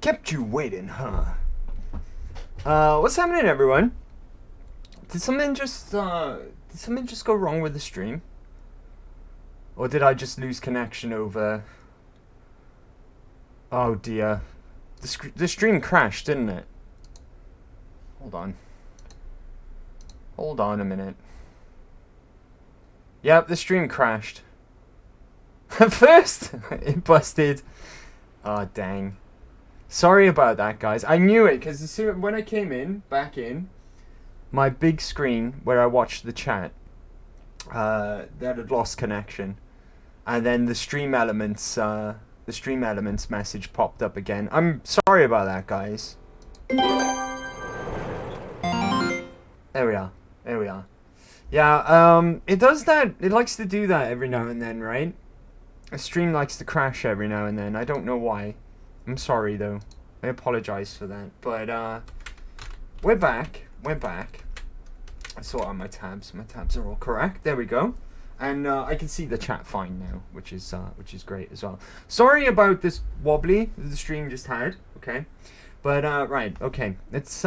Kept you waiting, huh? What's happening, everyone? Did something just go wrong with the stream? Or did I just lose connection over... Oh dear. The stream crashed, didn't it? Hold on. Hold on a minute. Yep, the stream crashed. At first, it busted. Oh, dang. Sorry about that, guys. I knew it, because when I came back in, my big screen where I watched the chat, that had lost connection. And then the stream elements message popped up again. I'm sorry about that, guys. There we are. There we are. Yeah, it does that. It likes to do that every now and then, right? A stream likes to crash every now and then. I don't know why. I'm sorry, though. I apologize for that. But, we're back. We're back. I sort out my tabs. My tabs are all correct. There we go. And, I can see the chat fine now, which is great as well. Sorry about this wobbly that the stream just had, okay? But, right, okay. Let's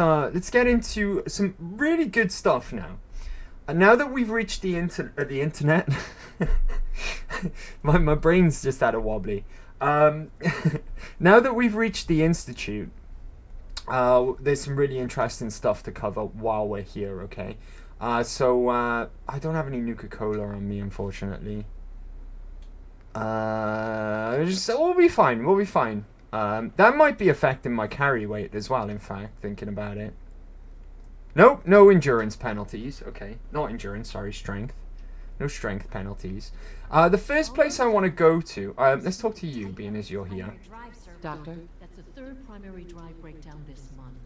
get into some really good stuff now. Now that we've reached the internet, my brain's just had a wobbly. Now that we've reached the Institute, there's some really interesting stuff to cover while we're here, okay? So I don't have any Nuka-Cola on me, unfortunately. We'll be fine, we'll be fine. That might be affecting my carry weight as well, in fact, thinking about it. Nope, no endurance penalties. Okay, not endurance, sorry, strength. No strength penalties. The first place I want to go to... let's talk to you, being as you're here. Doctor? That's the third primary drive breakdown this month.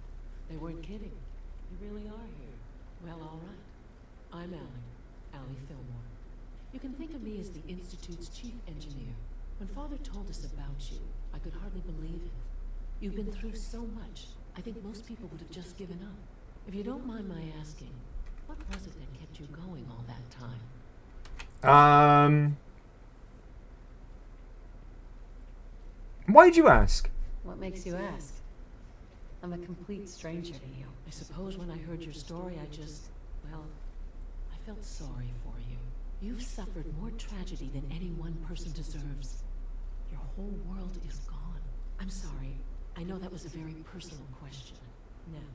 They weren't kidding. You really are here. Well, all right. I'm Allie Fillmore. You can think of me as the Institute's chief engineer. When Father told us about you, I could hardly believe it. You've been through so much, I think most people would have just given up. If you don't mind my asking, what was it that kept you going all that time? Why'd you ask? What makes you ask? I'm a complete stranger to you. I suppose when I heard your story, I felt sorry for you. You've suffered more tragedy than any one person deserves. Your whole world is gone. I'm sorry. I know that was a very personal question. Now,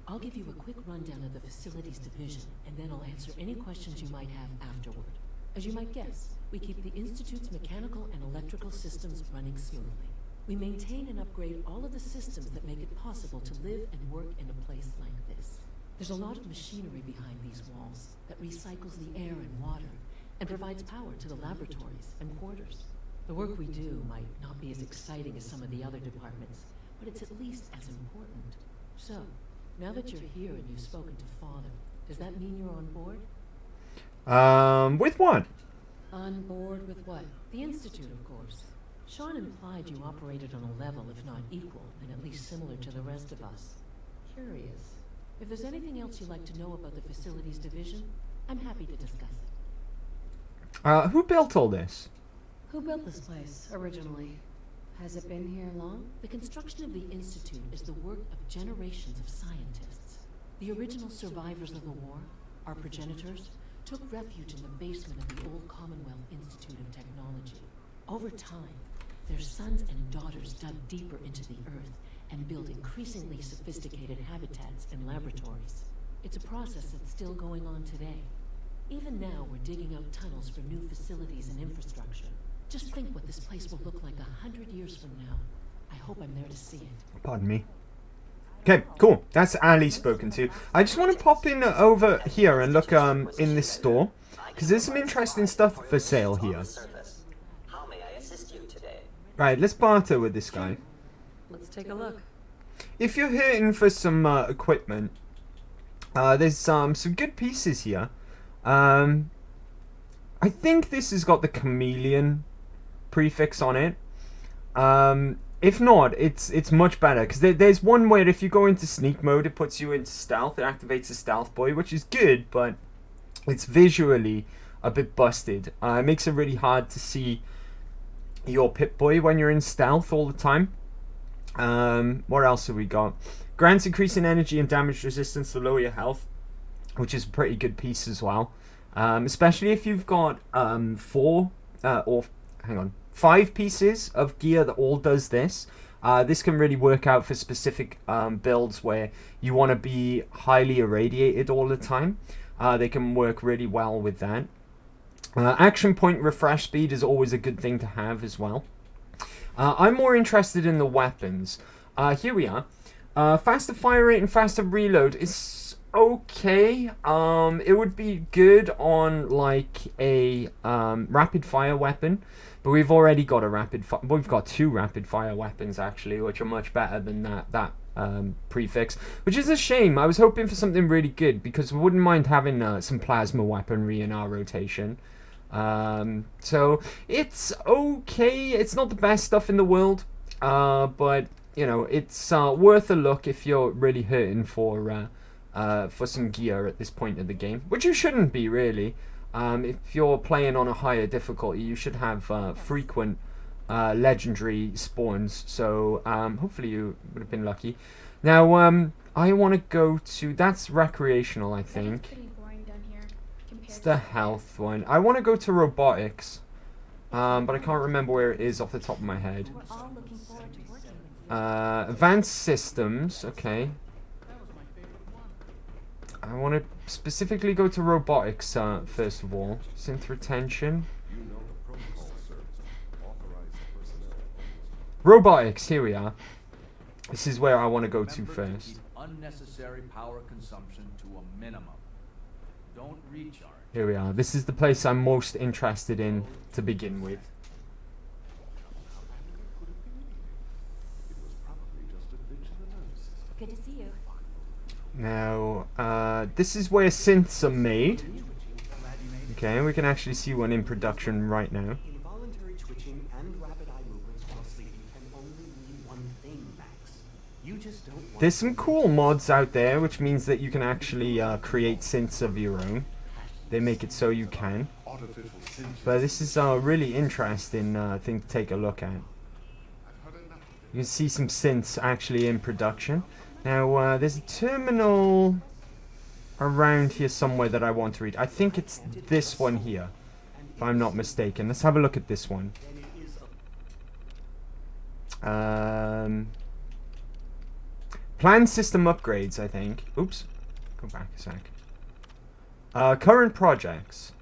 I'll give you a quick rundown of the Facilities Division, and then I'll answer any questions you might have afterward. As you might guess, we keep the Institute's mechanical and electrical systems running smoothly. We maintain and upgrade all of the systems that make it possible to live and work in a place like this. There's a lot of machinery behind these walls that recycles the air and water and provides power to the laboratories and quarters. The work we do might not be as exciting as some of the other departments, but it's at least as important. So, now that you're here and you've spoken to Father, does that mean you're on board? With what? On board with what? The Institute, of course. Sean implied you operated on a level, if not equal, and at least similar to the rest of us. Curious. If there's anything else you'd like to know about the Facilities Division, I'm happy to discuss it. Who built all this? Who built this place, originally? Has it been here long? The construction of the Institute is the work of generations of scientists. The original survivors of the war, our progenitors, took refuge in the basement of the old Commonwealth Institute of Technology. Over time, their sons and daughters dug deeper into the earth and built increasingly sophisticated habitats and laboratories. It's a process that's still going on today. Even now, we're digging out tunnels for new facilities and infrastructure. Just think what this place will look like 100 years from now. I hope I'm there to see it. Pardon me. Okay, cool. That's Ali spoken to. I just want to pop in over here and look in this store, because there's some interesting stuff for sale here. How may I assist you today? Right, let's barter with this guy. Let's take a look. If you're hitting for some equipment, there's some good pieces here. I think this has got the chameleon prefix on it. If not, it's much better, because there's one where if you go into sneak mode, it puts you into stealth. It activates the stealth boy, which is good, but it's visually a bit busted. It makes it really hard to see your Pip-Boy when you're in stealth all the time. What else have we got? Grants increase in energy and damage resistance to lower your health, which is a pretty good piece as well. Especially if you've got 5 pieces of gear that all does this. This can really work out for specific builds where you want to be highly irradiated all the time. They can work really well with that. Action point refresh speed is always a good thing to have as well. I'm more interested in the weapons. Here we are. Faster fire rate and faster reload is okay. It would be good on like a rapid fire weapon, but we've already got we've got 2 rapid fire weapons actually, which are much better than that prefix, which is a shame. I was hoping for something really good because we wouldn't mind having some plasma weaponry in our rotation. So it's okay. It's not the best stuff in the world, but you know, it's worth a look if you're really hurting for some gear at this point of the game, which you shouldn't be really. If you're playing on a higher difficulty, you should have frequent legendary spawns. So hopefully you would have been lucky. Now I want to go to, that's recreational, I think. It's the health one. I want to go to robotics, but I can't remember where it is off the top of my head. Advanced systems, okay. I want to specifically go to robotics first of all. Synth retention. Robotics, here we are. This is where I want to go to first. Unnecessary power consumption to a minimum. Don't recharge. Here we are. This is the place I'm most interested in to begin with. Good to see you. Now, this is where synths are made. Okay, we can actually see one in production right now. Involuntary twitching and rapid eye movements while sleeping can only mean one thing, Max. You just don't want. There's some cool mods out there, which means that you can actually create synths of your own. They make it so you can. But this is a really interesting thing to take a look at. You can see some synths actually in production. Now, there's a terminal around here somewhere that I want to read. I think it's this one here, if I'm not mistaken. Let's have a look at this one. Planned system upgrades, I think. Oops. Go back a sec. Current projects.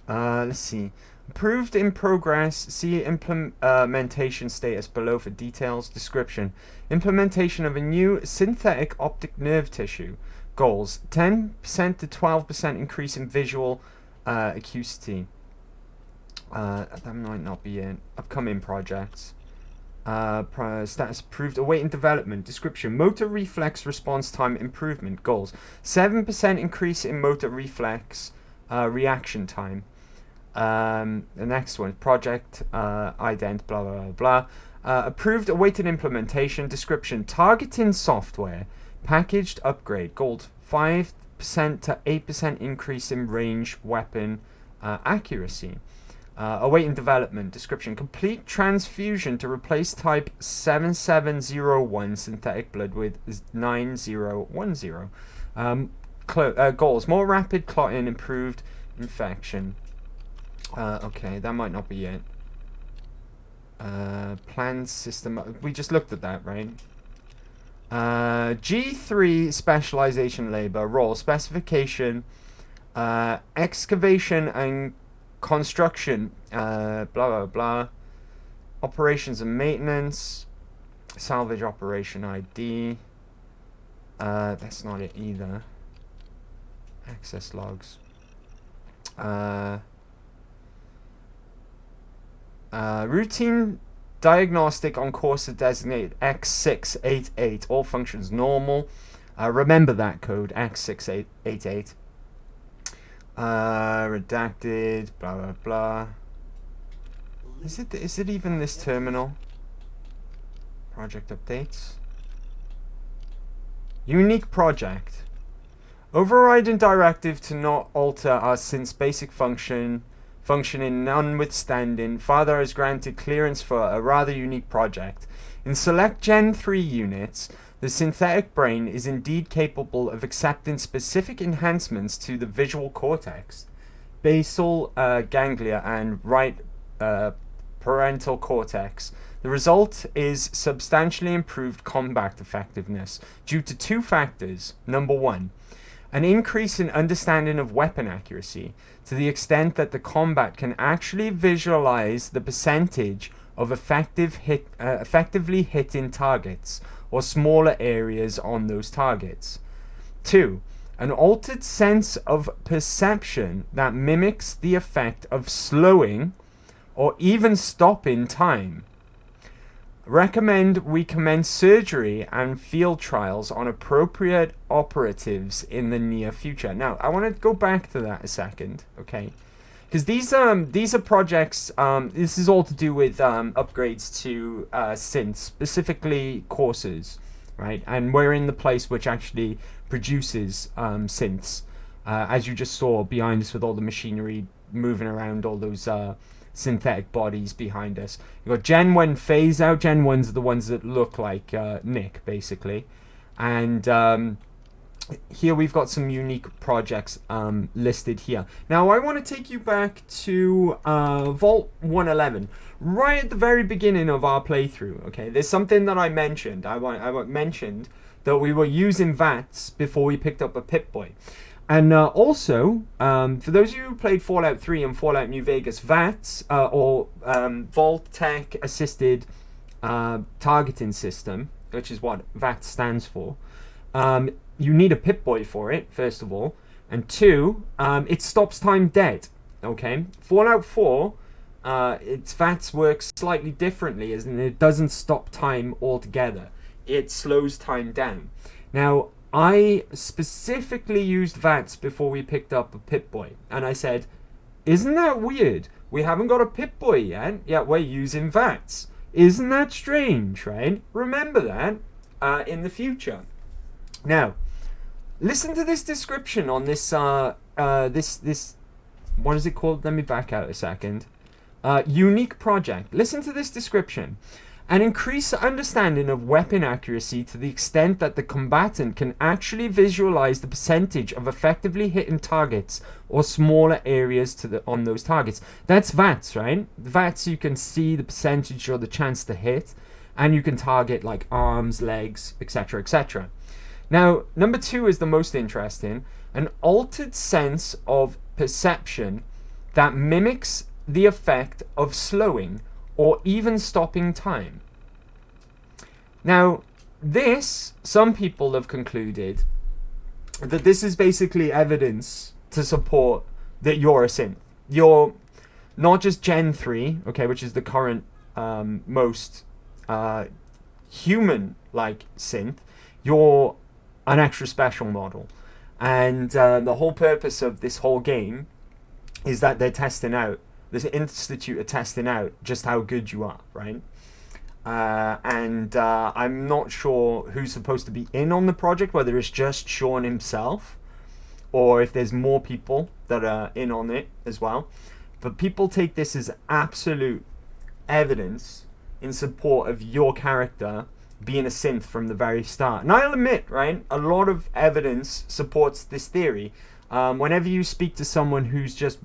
Let's see. Approved in progress. See implementation status below for details. Description. Implementation of a new synthetic optic nerve tissue. Goals. 10% to 12% increase in visual acuity. That might not be in upcoming projects. Status approved. Awaiting development. Description. Motor reflex response time improvement. Goals. 7% increase in motor reflex reaction time. The next one. Project ident. Blah blah blah blah. Approved. Awaited implementation. Description. Targeting software. Packaged upgrade. Gold. 5% to 8% increase in range weapon accuracy. Awaiting development. Description. Complete transfusion to replace type 7701 synthetic blood with 9010. Goals. More rapid clotting. Improved infection. Okay, that might not be it. Planned system. We just looked at that, right? G3 specialization labor. Role. Specification. Excavation and construction, blah blah blah. Operations and maintenance. Salvage operation ID. That's not it either. Access logs. Routine diagnostic on course to designate X688. All functions normal. Remember that code, X688. Redacted, blah blah blah. Is it even this terminal? Project updates. Unique project. Overriding directive to not alter our synth's basic functioning notwithstanding, Father has granted clearance for a rather unique project. In select Gen 3 units, the synthetic brain is indeed capable of accepting specific enhancements to the visual cortex, basal ganglia, and right parental cortex. The result is substantially improved combat effectiveness due to two factors. Number one, an increase in understanding of weapon accuracy to the extent that the combat can actually visualize the percentage of effectively hitting targets or smaller areas on those targets. 2. An altered sense of perception that mimics the effect of slowing or even stopping time. Recommend we commence surgery and field trials on appropriate operatives in the near future. Now, I want to go back to that a second, okay? Because these are projects. This is all to do with upgrades to synths, specifically courses, right? And we're in the place which actually produces synths, as you just saw behind us with all the machinery moving around, all those synthetic bodies behind us. You've got Gen 1 phase out. Gen 1s are the ones that look like Nick, basically. And here we've got some unique projects listed here. Now, I want to take you back to Vault 111. Right at the very beginning of our playthrough, okay? There's something that I mentioned. I mentioned that we were using VATS before we picked up a Pip-Boy. And also, for those of you who played Fallout 3 and Fallout New Vegas, VATS, or Vault Tech Assisted Targeting System, which is what VATS stands for, you need a Pip-Boy for it, first of all. And 2, it stops time dead, okay? Fallout 4, its VATS works slightly differently, as in it doesn't stop time altogether. It slows time down. Now, I specifically used VATS before we picked up a Pip-Boy. And I said, isn't that weird? We haven't got a Pip-Boy yet we're using VATS. Isn't that strange, right? Remember that in the future. Now, listen to this description on this, this, what is it called? Let me back out a second. Unique project. Listen to this description. An increased understanding of weapon accuracy to the extent that the combatant can actually visualize the percentage of effectively hitting targets or smaller areas on those targets. That's VATS, right? VATS, you can see the percentage or the chance to hit, and you can target like arms, legs, etc., etc. Now, number 2 is the most interesting. An altered sense of perception that mimics the effect of slowing or even stopping time. Now, some people have concluded that this is basically evidence to support that you're a synth. You're not just Gen 3, okay, which is the current most human-like synth. You're an extra special model. And the whole purpose of this whole game is that they're testing out, this institute are testing out just how good you are, right? And I'm not sure who's supposed to be in on the project, whether it's just Sean himself or if there's more people that are in on it as well. But people take this as absolute evidence in support of your character being a synth from the very start. And I'll admit, right, a lot of evidence supports this theory. Whenever you speak to someone who's just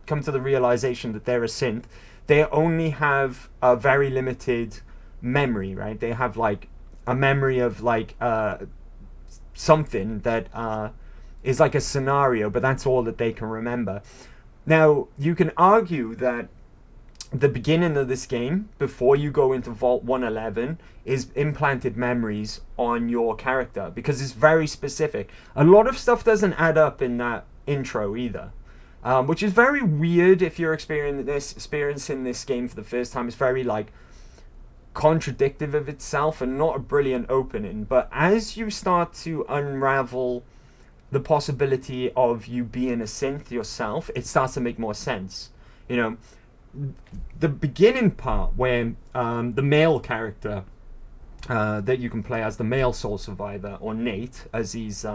come to the realization that they're a synth, they only have a very limited memory, right? They have like a memory of like something that is like a scenario, but that's all that they can remember. Now, you can argue that the beginning of this game, before you go into Vault 111, is implanted memories on your character, because it's very specific. A lot of stuff doesn't add up in that intro either. Which is very weird if you're experiencing this game for the first time. It's very like contradictive of itself and not a brilliant opening. But as you start to unravel the possibility of you being a synth yourself, it starts to make more sense. You know, the beginning part where the male character that you can play as, the male soul survivor, or Nate, as he's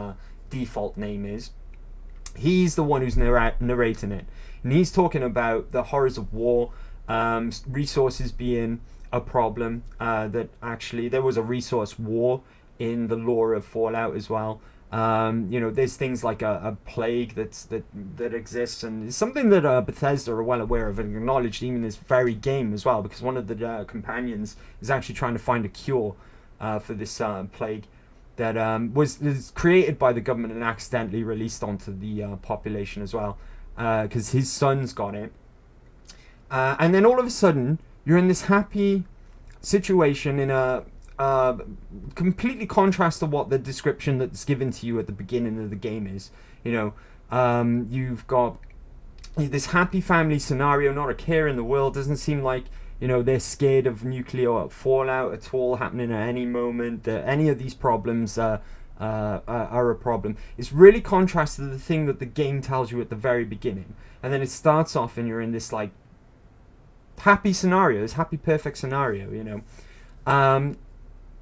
default name is. He's the one who's narrating it, and he's talking about the horrors of war, resources being a problem. That actually there was a resource war in the lore of Fallout as well. There's things like a plague that exists, and it's something that Bethesda are well aware of and acknowledged even in this very game as well, because one of the companions is actually trying to find a cure for this plague that was created by the government and accidentally released onto the population as well, because his son's got it. And then all of a sudden, you're in this happy situation in a completely contrast to what the description that's given to you at the beginning of the game is. You've got this happy family scenario, not a care in the world. Doesn't seem like they're scared of nuclear fallout at all happening at any moment. Any of these problems are a problem. It's really contrast to the thing that the game tells you at the very beginning, and then it starts off and you're in this like happy scenario, this happy perfect scenario.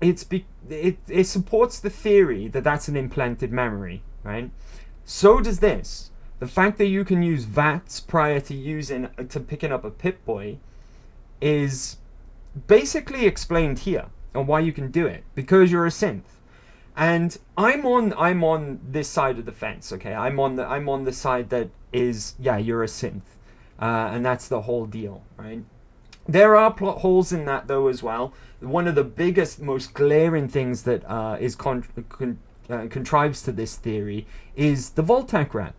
It supports the theory that that's an implanted memory, right? So does this. The fact that you can use VATS prior to picking up a Pip-Boy is basically explained here on why you can do it, because you're a synth. And I'm on this side of the fence, okay? I'm on the side that is, yeah, you're a synth, and that's the whole deal, right? There are plot holes in that though as well. One of the biggest, most glaring things that contrives to this theory is the Vault-Tec rep.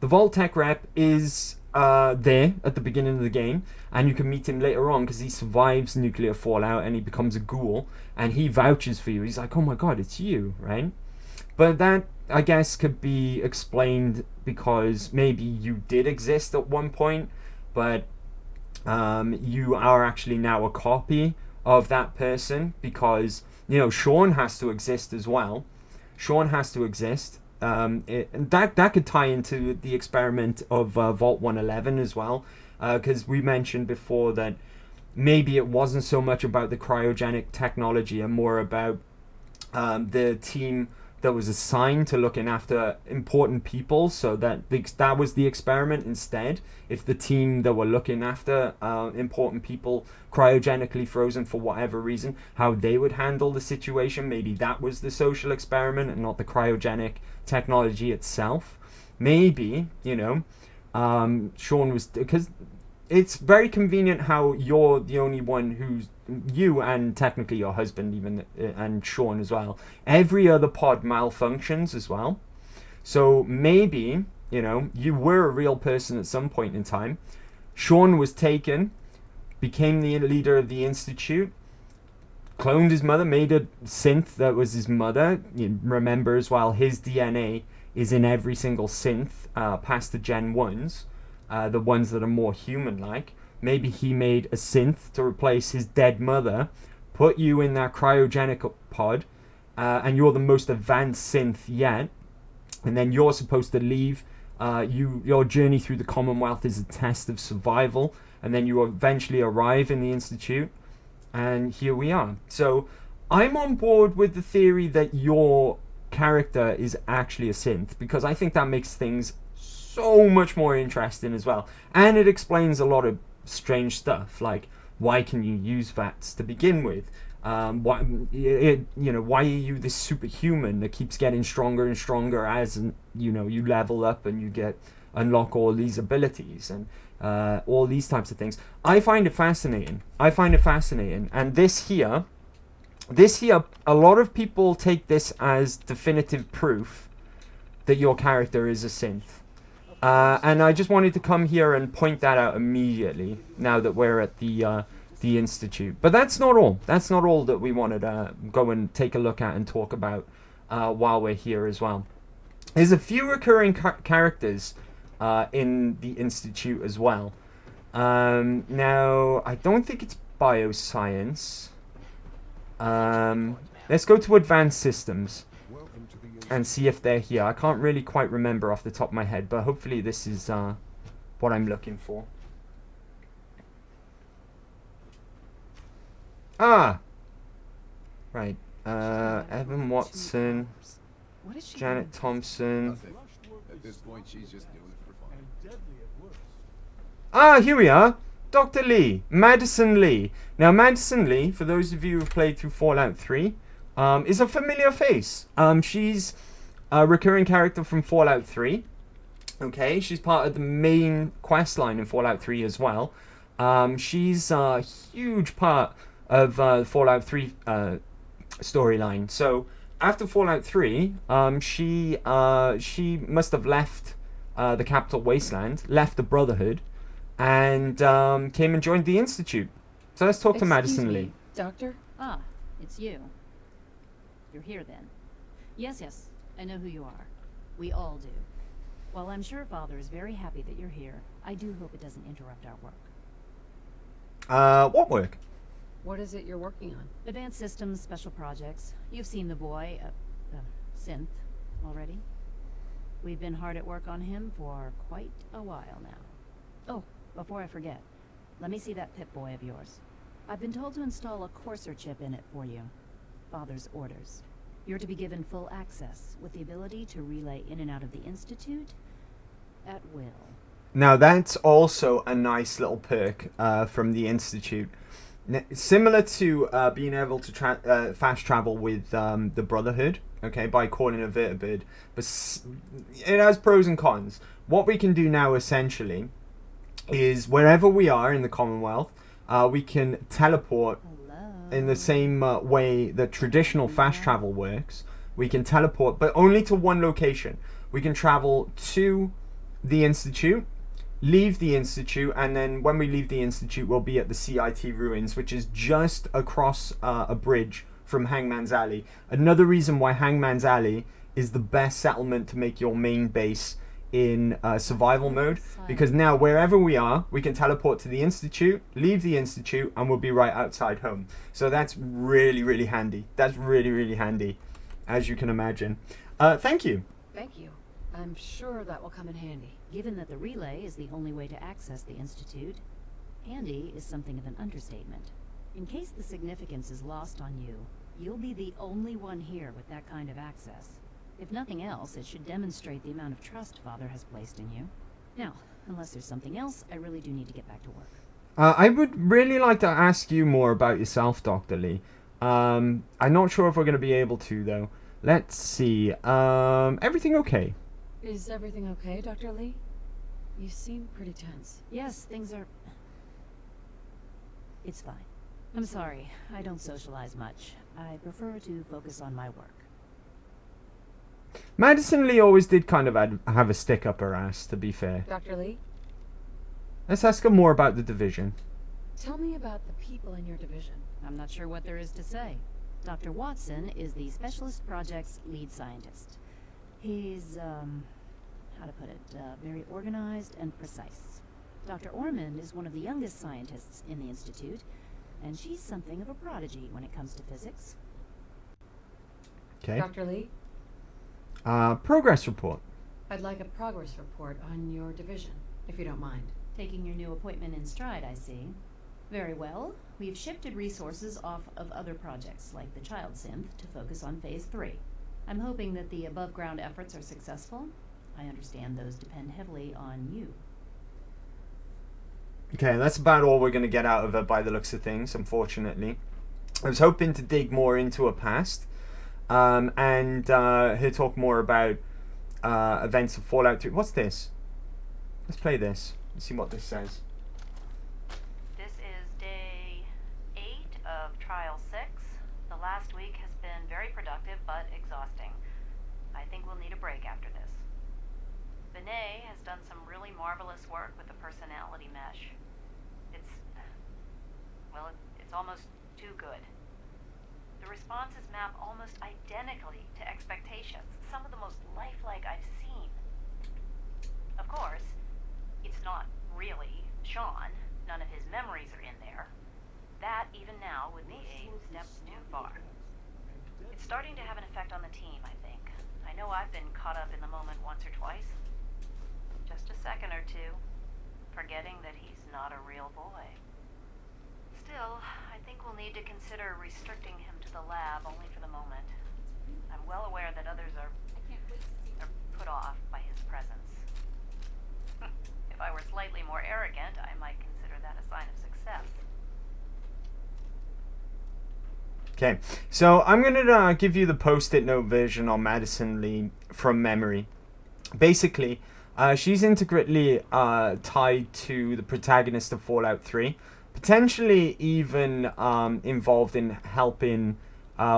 The Vault-Tec rep is there at the beginning of the game, and you can meet him later on because he survives nuclear fallout and he becomes a ghoul, and he vouches for you. He's like, oh my god, it's you, right? But that, I guess, could be explained because maybe you did exist at one point, but you are actually now a copy of that person, because Sean has to exist as well. Sean has to exist. That could tie into the experiment of Vault 111 as well, because we mentioned before that maybe it wasn't so much about the cryogenic technology and more about the team that was assigned to looking after important people, so that was the experiment instead. If the team that were looking after important people cryogenically frozen for whatever reason, how they would handle the situation, maybe that was the social experiment and not the cryogenic technology itself. Maybe, Sean was, because it's very convenient how you're the only one who's, you and technically your husband even, and Sean as well, every other pod malfunctions as well. So maybe, you were a real person at some point in time. Sean was taken, became the leader of the Institute, cloned his mother, made a synth that was his mother. You remember as well, his DNA is in every single synth past the Gen 1s, the ones that are more human-like. Maybe he made a synth to replace his dead mother, put you in that cryogenic pod, and you're the most advanced synth yet. And then you're supposed to leave. Your journey through the Commonwealth is a test of survival. And then you eventually arrive in the Institute. And here we are. So I'm on board with the theory that your character is actually a synth, because I think that makes things so much more interesting as well. And it explains a lot of strange stuff, like why can you use VATS to begin with? Why are you this superhuman that keeps getting stronger and stronger as you level up and you unlock all these abilities and all these types of things. I find it fascinating. And this here, a lot of people take this as definitive proof that your character is a synth. And I just wanted to come here and point that out immediately, now that we're at the Institute. But that's not all. That's not all that we wanted to go and take a look at and talk about while we're here as well. There's a few recurring characters in the Institute as well. Now, I don't think it's bioscience. Let's go to advanced systems and see if they're here. I can't really quite remember off the top of my head, but hopefully this is what I'm looking for. Ah! Right. Evan Watson. What is she Janet doing? Thompson. Nothing. At this point, she's just doing it for fun. Ah, here we are. Dr. Lee. Madison Lee. Now, Madison Lee, for those of you who've played through Fallout 3, is a familiar face. She's a recurring character from Fallout 3. Okay, she's part of the main quest line in Fallout 3 as well. She's a huge part of Fallout 3 storyline. So, after Fallout 3, she must have left the Capital Wasteland, left the Brotherhood, and came and joined the Institute. So let's talk to Madison Lee. Doctor? Ah, it's you. You're here then. Yes, I know who you are. We all do. While I'm sure Father is very happy that you're here, I do hope it doesn't interrupt our work. What work? What is it you're working on? Advanced Systems, Special Projects. You've seen the boy, Synth, already. We've been hard at work on him for quite a while now. Oh, before I forget, let me see that Pip-Boy of yours. I've been told to install a Courser chip in it for you. Father's orders. You're to be given full access, with the ability to relay in and out of the Institute at will. Now, that's also a nice little perk from the Institute. Similar to being able to fast travel with the Brotherhood, okay, by calling a vertibird. But it has pros and cons. What we can do now, essentially, is wherever we are in the Commonwealth, we can teleport in the same way that traditional fast travel works. We can teleport, but only to one location. We can travel to the Institute, leave the Institute, and then when we leave the Institute, we'll be at the CIT ruins, which is just across a bridge from Hangman's Alley. Another reason why Hangman's Alley is the best settlement to make your main base in survival mode, because now wherever we are, we can teleport to the Institute, leave the Institute, and we'll be right outside home. So that's really, really handy. That's really, really handy, as you can imagine. Thank you. Thank you. I'm sure that will come in handy. Given that the relay is the only way to access the Institute, handy is something of an understatement. In case the significance is lost on you, you'll be the only one here with that kind of access. If nothing else, it should demonstrate the amount of trust Father has placed in you. Now, unless there's something else, I really do need to get back to work. I would really like to ask you more about yourself, Dr. Lee. I'm not sure if we're going to be able to, though. Let's see. Everything okay? Is everything okay, Dr. Lee? You seem pretty tense. Yes, things are... It's fine. I'm sorry, I don't socialize much. I prefer to focus on my work. Madison Lee always did kind of have a stick up her ass, to be fair. Dr. Lee, Let's ask her more about the division. tell me about the people in your division. I'm not sure what there is to say. Dr. Watson is the Specialist Project's lead scientist. He's, how to put it, very organized and precise. Dr. Ormond is one of the youngest scientists in the Institute, and she's something of a prodigy when it comes to physics. Okay. Dr. Lee, Progress report. I'd like a progress report on your division, if you don't mind. Taking your new appointment in stride, I see. Very well. We've shifted resources off of other projects, like the Child Synth, to focus on Phase 3. I'm hoping that the above-ground efforts are successful. I understand those depend heavily on you. Okay, that's about all we're going to get out of her by the looks of things, unfortunately. I was hoping to dig more into her past, and her talk more about events of Fallout 3. What's this? Let's play this. Let's see what this says. This is day 8 of Trial 6. The last week has been very productive but exhausting. I think we'll need a break after this. Benet has done some really marvelous work with the personality mesh. It's almost too good. The responses map almost identically to expectations, some of the most lifelike I've seen. Of course, it's not really Sean. None of his memories are in there. That, even now, would be a step too far. It's starting to have an effect on the team, I think. I know I've been caught up in the moment once or twice. Just a second or two, forgetting that he's not a real boy. Still, I think we'll need to consider restricting him to the lab only for the moment. I'm well aware that others are Or put off by his presence. If I were slightly more arrogant, I might consider that a sign of success. Okay, so I'm going to give you the post-it note version on Madison Lee from memory. Basically, she's intricately tied to the protagonist of Fallout 3, potentially even involved in helping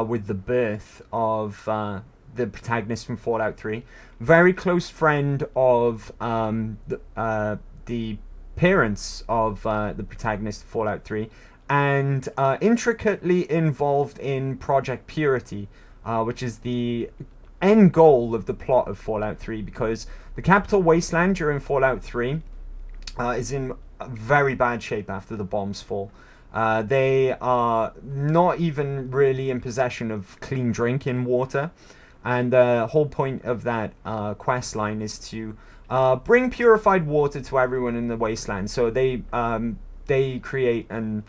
with the birth of the protagonist from Fallout 3. Very close friend of the parents of the protagonist of Fallout 3, and intricately involved in Project Purity, which is the end goal of the plot of Fallout 3, because the capital wasteland during Fallout 3 is in very bad shape after the bombs fall. They are not even really in possession of clean drinking water, and the whole point of that quest line is to bring purified water to everyone in the wasteland. So they create an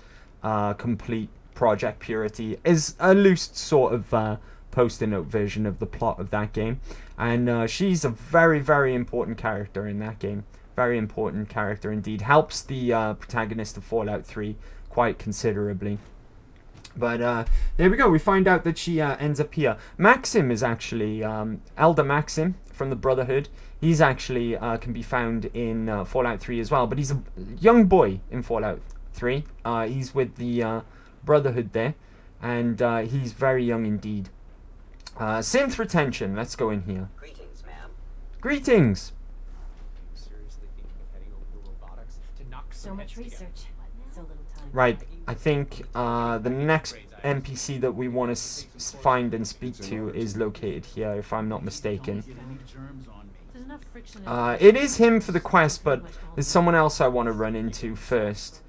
complete Project Purity, is a loose sort of post-it note version of the plot of that game, and she's a very, very important character in that game. Very important character indeed. Helps the protagonist of Fallout 3 quite considerably. But there we go. We find out that she ends up here. Maxim is actually Elder Maxim from the Brotherhood. He's actually can be found in Fallout 3 as well, but he's a young boy in Fallout 3. He's with the Brotherhood there, and he's very young indeed. Synth retention. Let's go in here. Greetings, ma'am. Greetings. Seriously thinking of heading over to robotics to knock So some much heads together. research. So little time. Right. I think the next NPC that we want to find and speak to is located here, if I'm not mistaken. There's enough friction in It is him for the quest, but there's someone else I want to run into first,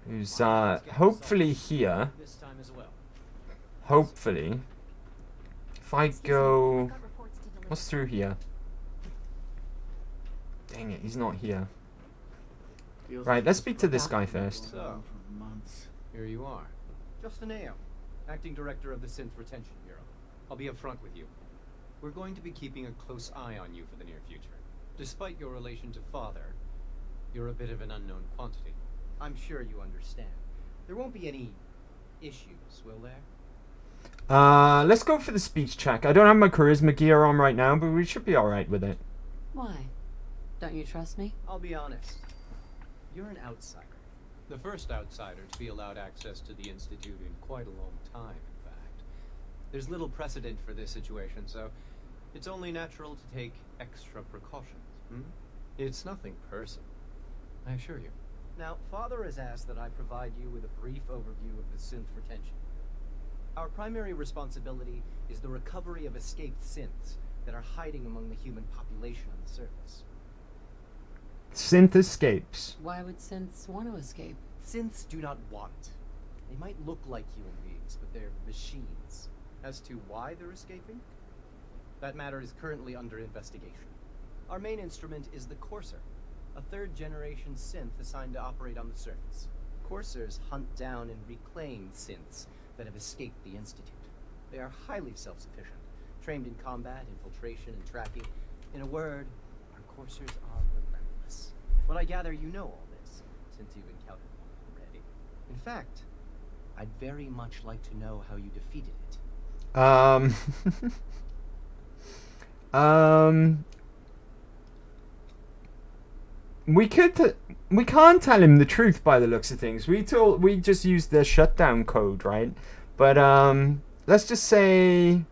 who's hopefully here. This time as well. Hopefully. If I go... What's through here? Dang it, he's not here. Right, let's speak to this guy first. So, for months. Here you are. Justin Ayo, Acting Director of the Synth Retention Bureau. I'll be upfront with you. We're going to be keeping a close eye on you for the near future. Despite your relation to Father, you're a bit of an unknown quantity. I'm sure you understand. There won't be any issues, will there? Let's go for the speech check. I don't have my charisma gear on right now, but we should be alright with it. Why? Don't you trust me? I'll be honest. You're an outsider. The first outsider to be allowed access to the Institute in quite a long time, in fact. There's little precedent for this situation, so it's only natural to take extra precautions. It's nothing personal, I assure you. Now, Father has asked that I provide you with a brief overview of the synth retention. Our primary responsibility is the recovery of escaped synths that are hiding among the human population on the surface. Synth escapes. Why would synths want to escape? Synths do not want. They might look like human beings, but they're machines. As to why they're escaping, that matter is currently under investigation. Our main instrument is the Courser, a third-generation synth assigned to operate on the surface. Coursers hunt down and reclaim synths that have escaped the Institute. They are highly self-sufficient, trained in combat, infiltration, and tracking. In a word, our Coursers are relentless. But I gather you know all this, since you've encountered one already. In fact, I'd very much like to know how you defeated it. We can't tell him the truth by the looks of things. We just used the shutdown code, right? But let's just say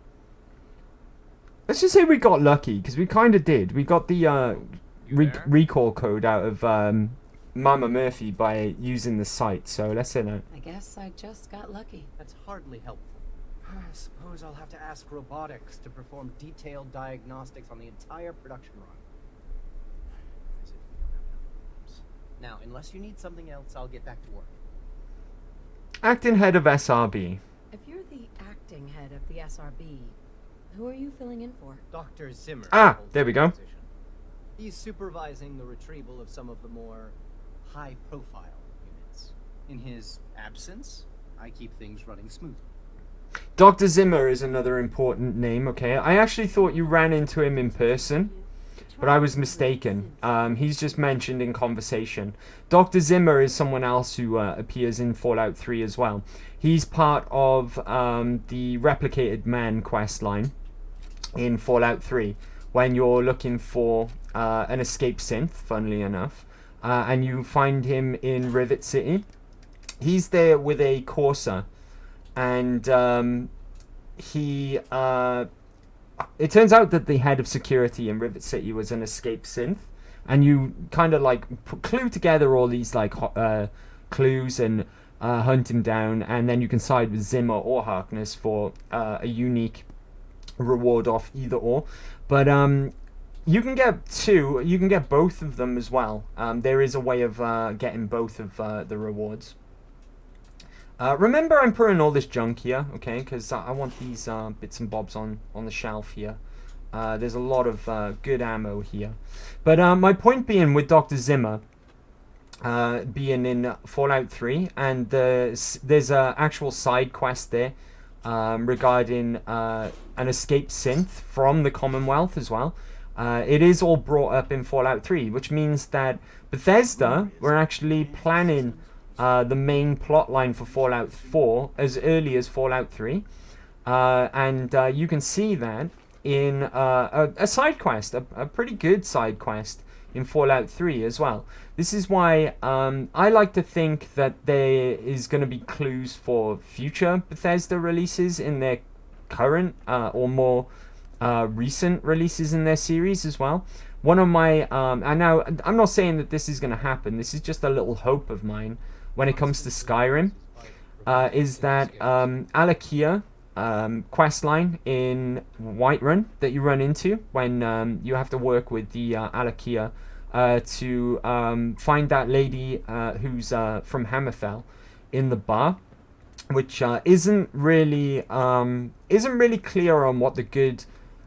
we got lucky, because we kind of did. We got the recall code out of Mama Murphy by using the site. So let's say that. I guess I just got lucky. That's hardly helpful. I suppose I'll have to ask robotics to perform detailed diagnostics on the entire production run. As if we don't have enough problems. Now, unless you need something else, I'll get back to work. Acting head of SRB. If you're the acting head of the SRB, who are you filling in for? Dr. Zimmer. Ah, there we go. He's supervising the retrieval of some of the more high-profile units. In his absence, I keep things running smoothly. Dr. Zimmer is another important name, okay? I actually thought you ran into him in person, but I was mistaken. He's just mentioned in conversation. Dr. Zimmer is someone else who appears in Fallout 3 as well. He's part of the Replicated Man quest line in Fallout 3, when you're looking for an escape synth, funnily enough, and you find him in Rivet City. He's there with a Corsa, and it turns out that the head of security in Rivet City was an escape synth, and you kind of like clue together all these like clues and hunt him down, and then you can side with Zimmer or Harkness for a unique reward off either or. But you can get both of them as well. There is a way of getting both of the rewards. Remember, I'm putting all this junk here, okay, because I want these bits and bobs on the shelf here. There's a lot of good ammo here. But my point being with Dr. Zimmer being in Fallout 3, and there's an actual side quest there regarding an escape synth from the Commonwealth as well. It is all brought up in Fallout 3, which means that Bethesda were actually planning the main plot line for Fallout 4 as early as Fallout 3. And you can see that in a side quest, a pretty good side quest in Fallout 3 as well. This is why I like to think that there is going to be clues for future Bethesda releases in their current or more recent releases in their series as well. One of my, and now I'm not saying that this is going to happen, this is just a little hope of mine when it comes to Skyrim, is that Alakia questline in Whiterun that you run into when you have to work with the Alakia to find that lady who's from Hammerfell in the bar, which isn't really clear on what the good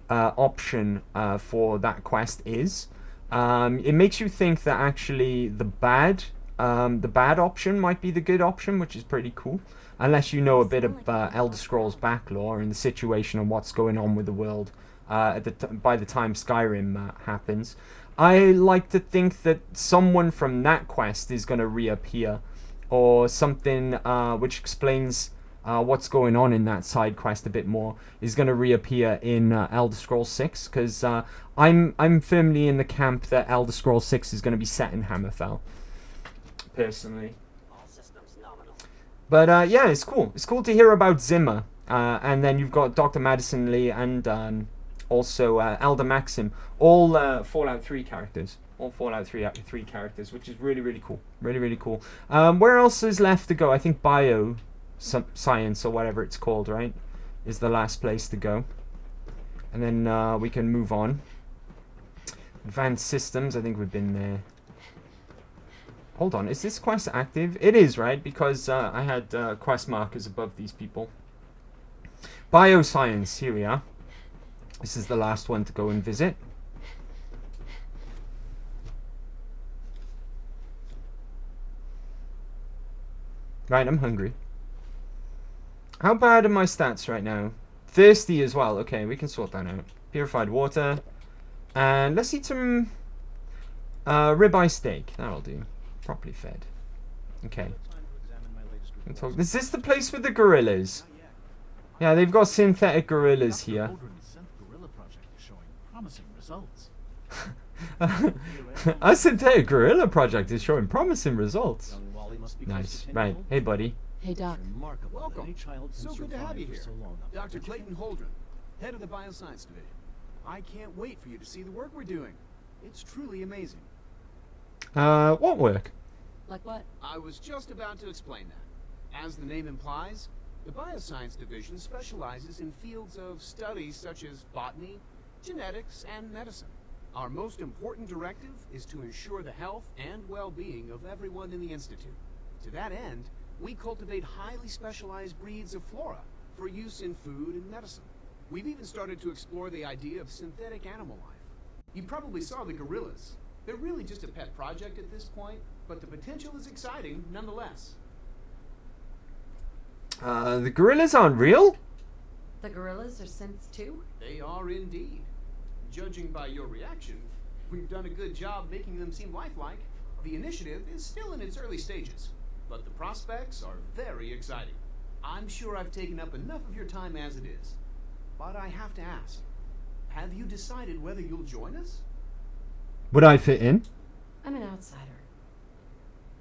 option for that quest is. It makes you think that actually the bad option might be the good option, which is pretty cool. Unless you know a bit of Elder Scrolls backlore and the situation and what's going on with the world by the time Skyrim happens. I like to think that someone from that quest is going to reappear, or something which explains what's going on in that side quest a bit more is going to reappear in Elder Scrolls 6, because I'm firmly in the camp that Elder Scrolls 6 is going to be set in Hammerfell, personally. But yeah, it's cool. It's cool to hear about Zimmer. And then you've got Dr. Madison Lee and also Elder Maxim. All Fallout 3 characters. All Fallout 3 characters, which is really, really cool. Really, really cool. Where else is left to go? I think science or whatever it's called, right? Is the last place to go. And then we can move on. Advanced systems, I think we've been there. Hold on, is this quest active? It is, right? Because I had quest markers above these people. Bioscience, here we are. This is the last one to go and visit. Right, I'm hungry. How bad are my stats right now? Thirsty as well. Okay, we can sort that out. Purified water. And let's eat some ribeye steak. That'll do. Properly fed. Okay. Is this the place with the gorillas? Yeah, they've got synthetic gorillas here. A synthetic gorilla project is showing promising results. Nice. Right. Hey, buddy. Hey, Doc. Welcome. So good to have you here. Dr. Clayton Holdren, head of the Bioscience Division. I can't wait for you to see the work we're doing. It's truly amazing. What work? Like what? I was just about to explain that. As the name implies, the Bioscience Division specializes in fields of studies such as botany, genetics, and medicine. Our most important directive is to ensure the health and well-being of everyone in the Institute. To that end, we cultivate highly specialized breeds of flora for use in food and medicine. We've even started to explore the idea of synthetic animal life. You probably saw the gorillas. They're really just a pet project at this point, but the potential is exciting nonetheless. The gorillas aren't real? The gorillas are synths too? They are indeed. Judging by your reaction, we've done a good job making them seem lifelike. The initiative is still in its early stages, but the prospects are very exciting. I'm sure I've taken up enough of your time as it is, but I have to ask, have you decided whether you'll join us? Would I fit in? I'm an outsider.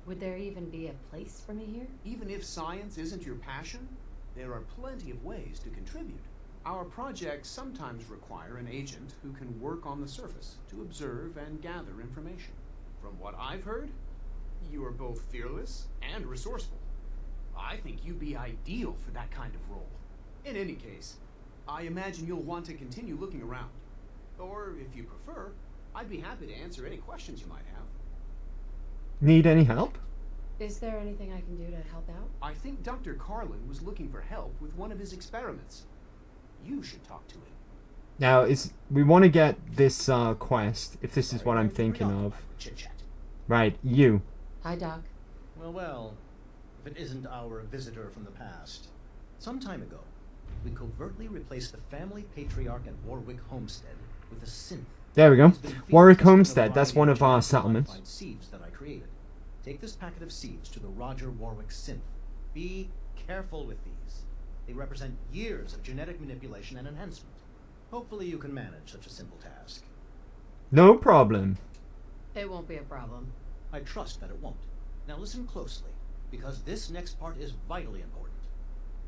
Would there even be a place for me here? Even if science isn't your passion, there are plenty of ways to contribute. Our projects sometimes require an agent who can work on the surface to observe and gather information. From what I've heard, you are both fearless and resourceful. I think you'd be ideal for that kind of role. In any case, I imagine you'll want to continue looking around. Or, if you prefer, I'd be happy to answer any questions you might have. Need any help? Is there anything I can do to help out? I think Dr. Carlin was looking for help with one of his experiments. You should talk to him. Now, we want to get this quest, if this is what I'm thinking of. Chit-chat. Right, you. Hi, Doc. Well, if it isn't our visitor from the past. Some time ago, we covertly replaced the family patriarch at Warwick Homestead with a synth. There we go. He's been feeding Warwick us with a Homestead, that's variety one of our genetically settlements. modified seeds that I created. Take this packet of seeds to the Roger Warwick synth. Be careful with these. They represent years of genetic manipulation and enhancement. Hopefully you can manage such a simple task. No problem. It won't be a problem. I trust that it won't. Now listen closely, because this next part is vitally important.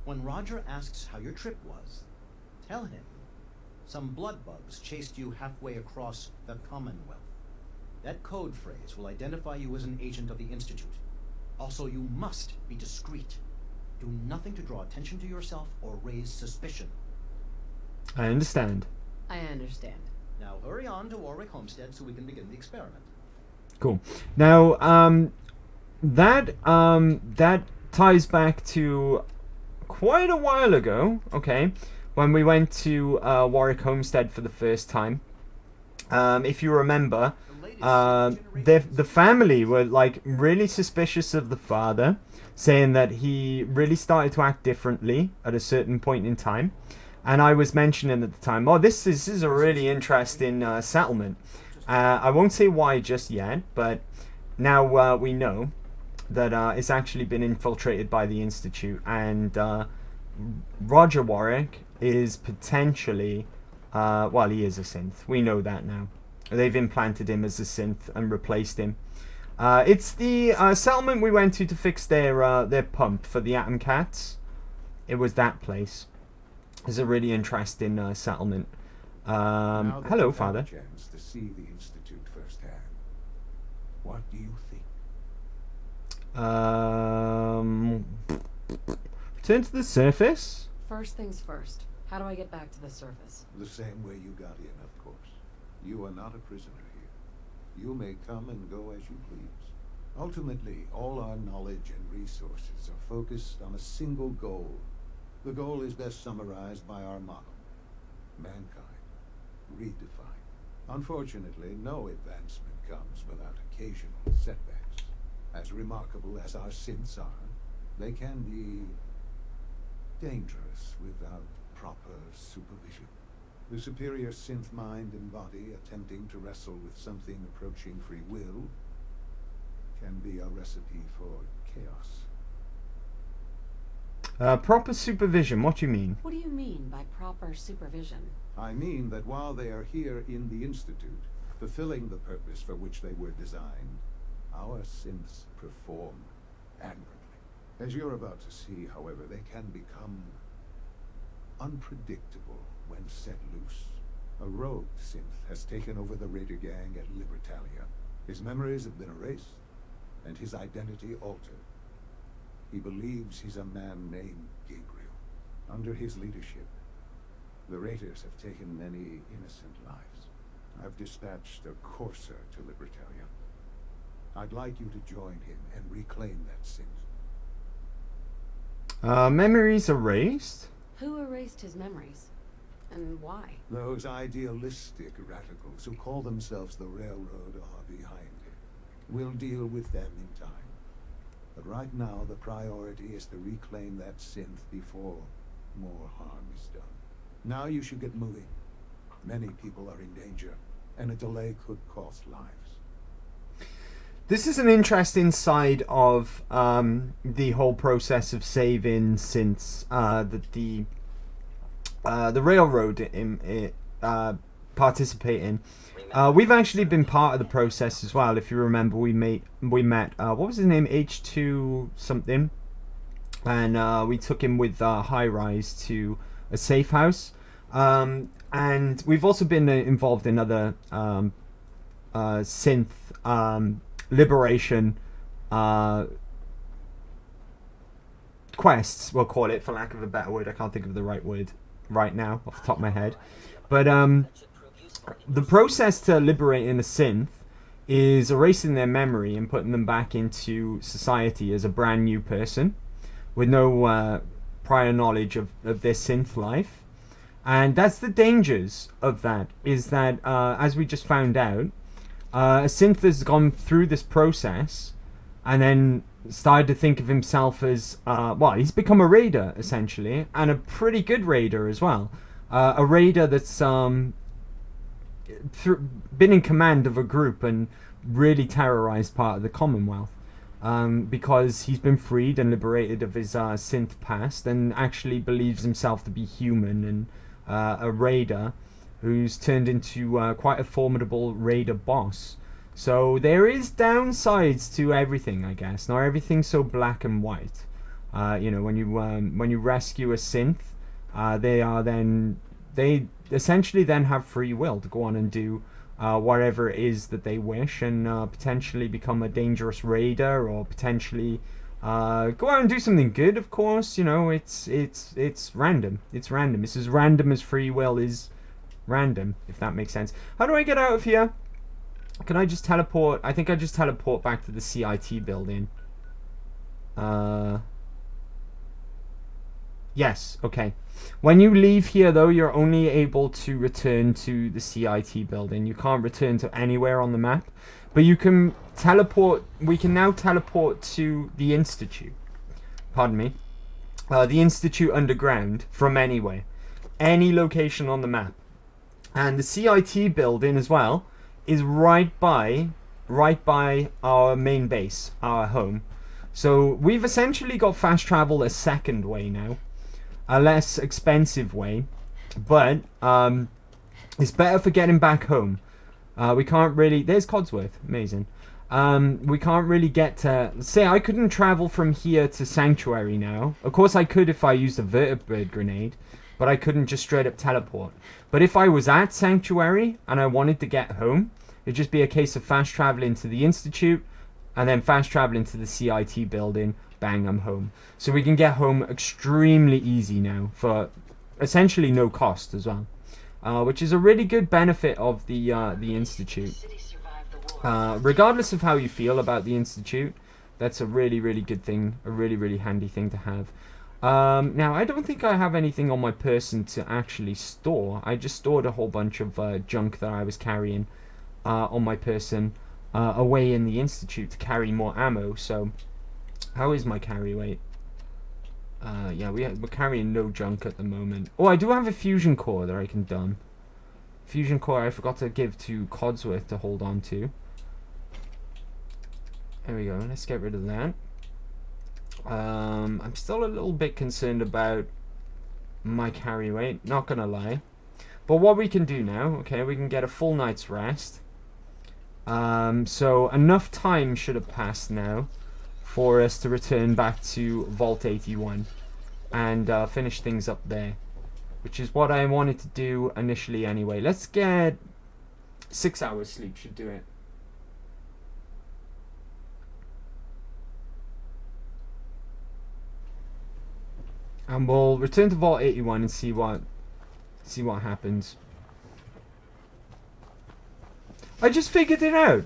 When Roger asks how your trip was, tell him some blood bugs chased you halfway across the Commonwealth. That code phrase will identify you as an agent of the Institute. Also, you must be discreet. Do nothing to draw attention to yourself or raise suspicion. I understand. I understand. Now hurry on to Warwick Homestead so we can begin the experiment. Cool. Now, that ties back to quite a while ago, okay, when we went to Warwick Homestead for the first time. If you remember, the family were like really suspicious of the father, saying that he really started to act differently at a certain point in time. And I was mentioning at the time, oh, this is a really interesting settlement. I won't say why just yet, but now we know that it's actually been infiltrated by the Institute, and Roger Warwick is potentially, well, he is a synth. We know that now. They've implanted him as a synth and replaced him. It's the settlement we went to fix their pump for the Atom Cats. It was that place. It's a really interesting settlement. Hello, Father. Chance to see the Institute firsthand. What do you think? Return to the surface? First things first. How do I get back to the surface? The same way you got in, of course. You are not a prisoner here. You may come and go as you please. Ultimately, all our knowledge and resources are focused on a single goal. The goal is best summarized by our motto: mankind, redefined. Unfortunately, no advancement comes without occasional setbacks. As remarkable as our synths are, they can be dangerous without proper supervision. The superior synth mind and body attempting to wrestle with something approaching free will can be a recipe for chaos. Proper supervision, what do you mean? What do you mean by proper supervision? I mean that while they are here in the Institute, fulfilling the purpose for which they were designed, our synths perform admirably. As you're about to see, however, they can become unpredictable when set loose. A rogue synth has taken over the Raider gang at Libertalia. His memories have been erased, and his identity altered. He believes he's a man named Gabriel. Under his leadership, the Raiders have taken many innocent lives. I've dispatched a courser to Libertalia. I'd like you to join him and reclaim that synth. Memories erased? Who erased his memories? And why? Those idealistic radicals who call themselves the Railroad are behind it. We'll deal with them in time. But right now, the priority is to reclaim that synth before more harm is done. Now you should get moving. Many people are in danger, and a delay could cost lives. This is an interesting side of the whole process of saving, since the railroad participate in. We've actually been part of the process as well. If you remember, we met what was his name, H2 something, and we took him with High Rise to a safe house. And we've also been involved in other synth liberation quests, we'll call it, for lack of a better word. I can't think of the right word right now off the top of my head. But the process to liberating a synth is erasing their memory and putting them back into society as a brand new person with no prior knowledge of their synth life. And that's the dangers of that, is that as we just found out, a synth has gone through this process and then started to think of himself as, well, he's become a raider, essentially, and a pretty good raider as well. A raider that's been in command of a group and really terrorized part of the Commonwealth, because he's been freed and liberated of his synth past and actually believes himself to be human, and a raider who's turned into quite a formidable raider boss. So there is downsides to everything, I guess. Not everything's so black and white. You know, when you rescue a synth, they essentially then have free will to go on and do whatever it is that they wish, and potentially become a dangerous raider, or potentially go out and do something good. Of course, you know, it's random. It's random. It's as random as free will is random, if that makes sense. How do I get out of here? Can I just teleport? I think I just teleport back to the CIT building. Yes, okay. When you leave here, though, you're only able to return to the CIT building. You can't return to anywhere on the map. But you can teleport. We can now teleport to the Institute. Pardon me. The Institute underground from anywhere. Any location on the map. And the CIT building as well is right by our main base, our home. So we've essentially got fast travel a second way now. A less expensive way. But it's better for getting back home. We can't really... There's Codsworth. Amazing. We can't really get to... Say, I couldn't travel from here to Sanctuary now. Of course, I could if I used a vertibird grenade. But I couldn't just straight up teleport. But if I was at Sanctuary and I wanted to get home, it'd just be a case of fast traveling to the Institute and then fast traveling to the CIT building. Bang, I'm home. So we can get home extremely easy now for essentially no cost as well. Which is a really good benefit of the Institute. Regardless of how you feel about the Institute, that's a really, really good thing. A really, really handy thing to have. Now, I don't think I have anything on my person to actually store. I just stored a whole bunch of junk that I was carrying on my person away in the Institute to carry more ammo. So, how is my carry weight? Yeah, we're carrying no junk at the moment. Oh, I do have a fusion core that I can dump. Fusion core I forgot to give to Codsworth to hold on to. There we go. Let's get rid of that. I'm still a little bit concerned about my carry weight, not gonna lie. But what we can do now, okay, we can get a full night's rest. So enough time should have passed now for us to return back to Vault 81 and finish things up there, which is what I wanted to do initially anyway. Let's get 6 hours sleep, should do it. And we'll return to Vault 81 and see what happens. I just figured it out.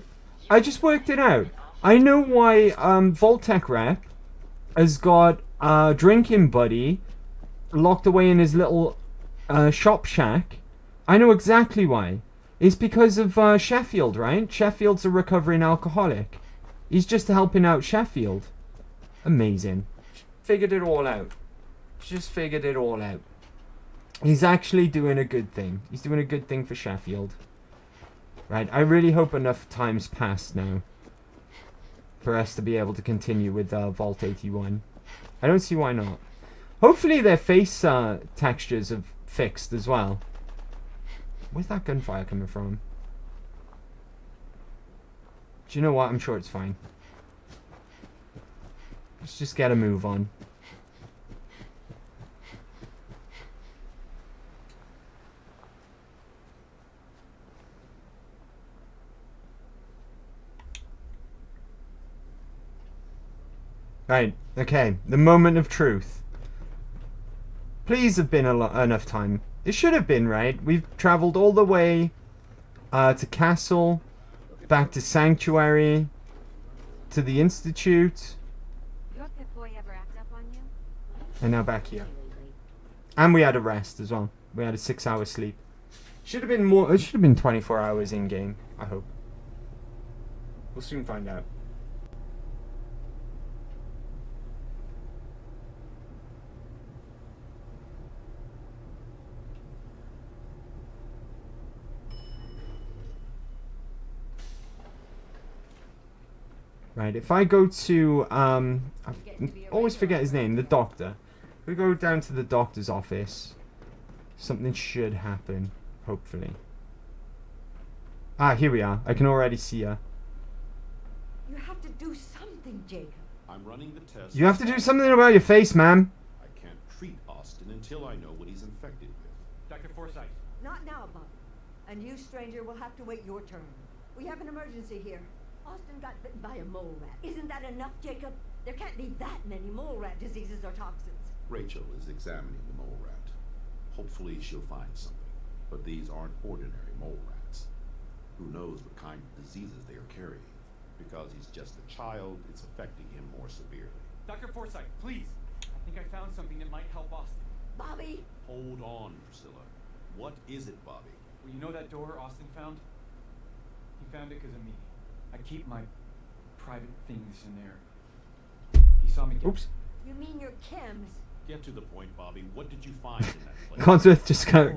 I just worked it out. I know why Vault-Tec Rep has got a drinking buddy locked away in his little shop shack. I know exactly why. It's because of Sheffield, right? Sheffield's a recovering alcoholic. He's just helping out Sheffield. Amazing. Figured it all out. Just figured it all out. He's actually doing a good thing. He's doing a good thing for Sheffield. Right, I really hope enough time's passed now for us to be able to continue with Vault 81. I don't see why not. Hopefully their face textures have fixed as well. Where's that gunfire coming from? Do you know what? I'm sure it's fine. Let's just get a move on. Right, okay. The moment of truth. Please have been enough time. It should have been, right? We've traveled all the way to Castle, back to Sanctuary, to the Institute, Your pit boy ever act up on you? and now back here. And we had a rest as well. We had a 6-hour sleep. Should have been more. It should have been 24 hours in game, I hope. We'll soon find out. Right, if I go to, I always forget his name, the doctor. If we go down to the doctor's office, something should happen, hopefully. Ah, here we are. I can already see her. You have to do something, Jacob. I'm running the test. You have to do something about your face, ma'am. I can't treat Austin until I know what he's infected with. Dr. Forsyth. Not now, Bob. And you, stranger, will have to wait your turn. We have an emergency here. Austin got bitten by a mole rat. Isn't that enough, Jacob? There can't be that many mole rat diseases or toxins. Rachel is examining the mole rat. Hopefully she'll find something. But these aren't ordinary mole rats. Who knows what kind of diseases they are carrying? Because he's just a child, it's affecting him more severely. Dr. Forsyth, please. I think I found something that might help Austin. Bobby! Hold on, Priscilla. What is it, Bobby? Well, you know that door Austin found? He found it because of me. I keep my private things in there. He saw me get... Oops. You mean your chems? Get to the point, Bobby. What did you find in that place? Cogsworth just kind of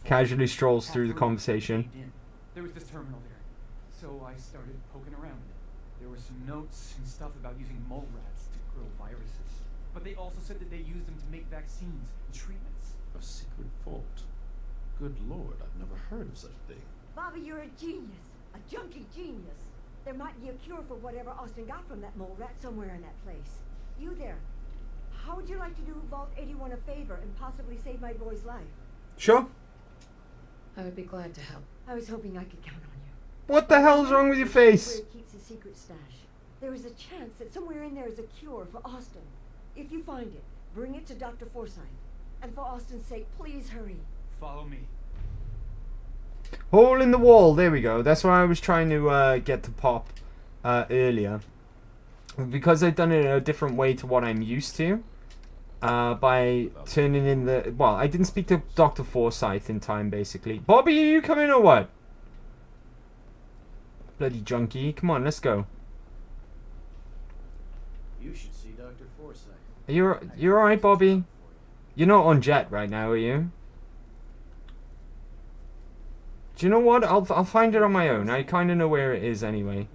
casually strolls through the conversation. There was this terminal there. So I started poking around. There were some notes and stuff about using mole rats to grow viruses. But they also said that they used them to make vaccines and treatments. A secret vault. Good Lord, I've never heard of such a thing. Bobby, you're a genius. A junkie genius. There might be a cure for whatever Austin got from that mole rat somewhere in that place. You there. How would you like to do Vault 81 a favor and possibly save my boy's life? Sure. I would be glad to help. I was hoping I could count on you. What the hell's wrong with your face? Where he keeps his secret stash. There is a chance that somewhere in there is a cure for Austin. If you find it, bring it to Dr. Forsyth. And for Austin's sake, please hurry. Follow me. Hole in the wall. There we go. That's what I was trying to get to pop earlier. Because I've done it in a different way to what I'm used to. By turning in the... Well, I didn't speak to Dr. Forsyth in time, basically. Bobby, are you coming or what? Bloody junkie. Come on, let's go. You should see Dr. Forsyth. You're alright, Bobby? You're not on jet right now, are you? Do you know what? I'll find it on my own. I kind of know where it is anyway.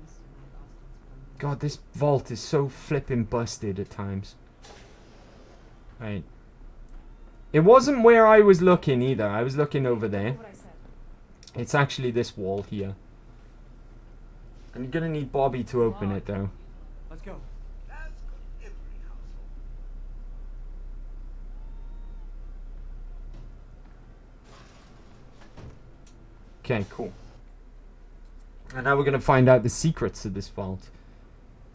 God, this vault is so flippin' busted at times. Right. It wasn't where I was looking either. I was looking over there. It's actually this wall here. I'm gonna need Bobby to open it though. Let's go. Okay, cool. And now we're gonna find out the secrets of this vault.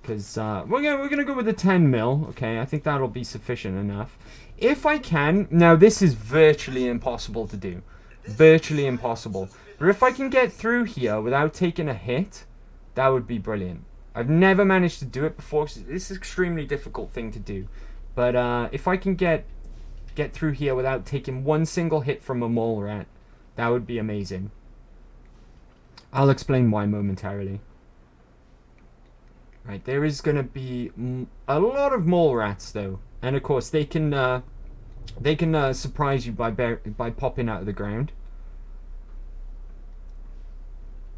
Because we're gonna go with the 10 mil. Okay, I think that'll be sufficient enough. If I can, now this is virtually impossible to do, virtually impossible. But if I can get through here without taking a hit, that would be brilliant. I've never managed to do it before. So this is an extremely difficult thing to do. But if I can get through here without taking one single hit from a mole rat, that would be amazing. I'll explain why momentarily. Right, there is going to be a lot of mole rats though. And of course they can They can surprise you by popping out of the ground.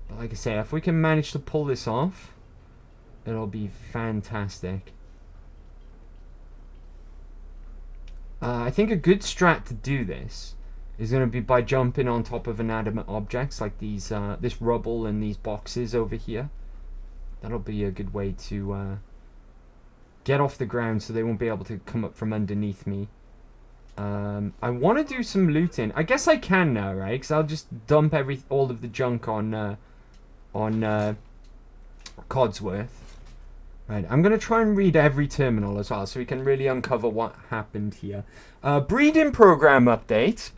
But like I say, if we can manage to pull this off, it'll be fantastic. I think a good strat to do this is going to be by jumping on top of inanimate objects like these, this rubble and these boxes over here. That'll be a good way to get off the ground so they won't be able to come up from underneath me. I want to do some looting. I guess I can now, right? Because I'll just dump all of the junk on Codsworth. Right, I'm going to try and read every terminal as well so we can really uncover what happened here. Breeding program update.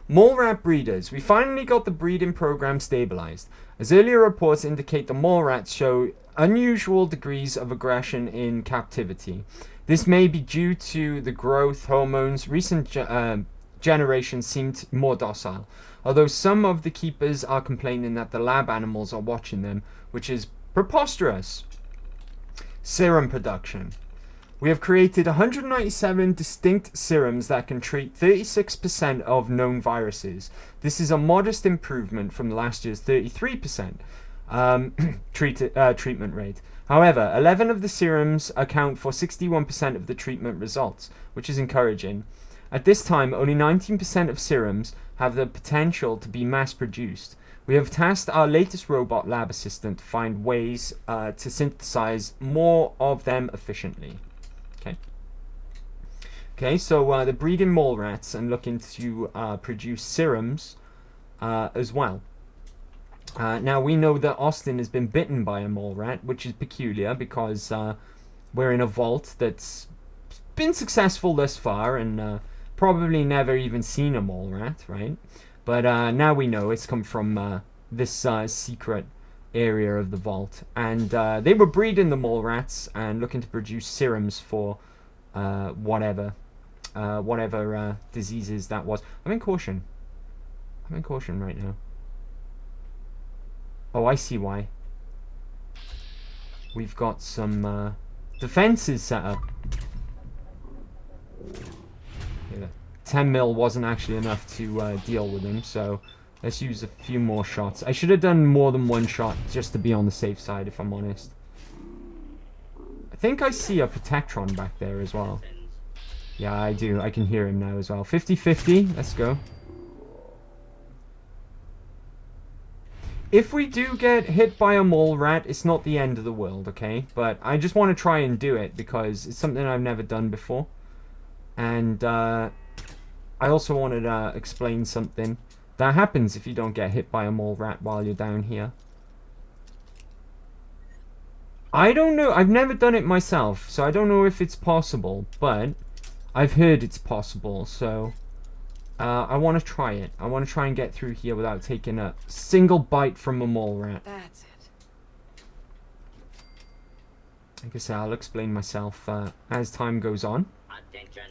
Mole rat breeders. We finally got the breeding program stabilized. As earlier reports indicate, the mole rats show unusual degrees of aggression in captivity. This may be due to the growth hormones. Recent generations seemed more docile, although some of the keepers are complaining that the lab animals are watching them, which is preposterous. Serum production. We have created 197 distinct serums that can treat 36% of known viruses. This is a modest improvement from last year's 33% treatment rate. However, 11 of the serums account for 61% of the treatment results, which is encouraging. At this time, only 19% of serums have the potential to be mass-produced. We have tasked our latest robot lab assistant to find ways to synthesize more of them efficiently. Okay, so they're breeding mole rats and looking to produce serums as well. Now, we know that Austin has been bitten by a mole rat, which is peculiar because we're in a vault that's been successful thus far and probably never even seen a mole rat, right? But now we know it's come from this secret area of the vault. And they were breeding the mole rats and looking to produce serums for whatever diseases that was. I'm in caution. I'm in caution right now. Oh, I see why. We've got some defenses set up. Yeah, 10 mil wasn't actually enough to deal with him, so let's use a few more shots. I should have done more than one shot just to be on the safe side, if I'm honest. I think I see a Protectron back there as well. Yeah, I do. I can hear him now as well. 50-50. Let's go. If we do get hit by a mole rat, it's not the end of the world, okay? But I just want to try and do it because it's something I've never done before. And I also wanted to explain something that happens if you don't get hit by a mole rat while you're down here. I don't know. I've never done it myself, so I don't know if it's possible, but I've heard it's possible, so I want to try it. I want to try and get through here without taking a single bite from a mole rat. That's it. Like I said, I'll explain myself as time goes on. Attention.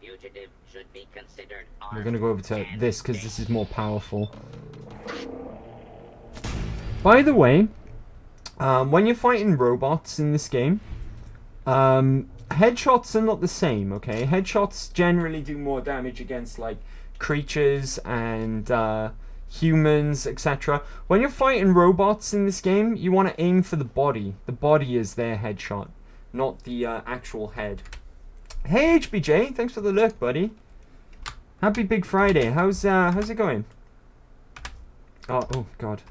Fugitive should be considered We're going to go over to this because this is more powerful. By the way, when you're fighting robots in this game, headshots are not the same, okay? Headshots generally do more damage against, like, creatures and humans, etc. When you're fighting robots in this game, you want to aim for the body. The body is their headshot, not the actual head. Hey, HBJ, thanks for the lurk, buddy. Happy Big Friday. How's it going? Oh, God.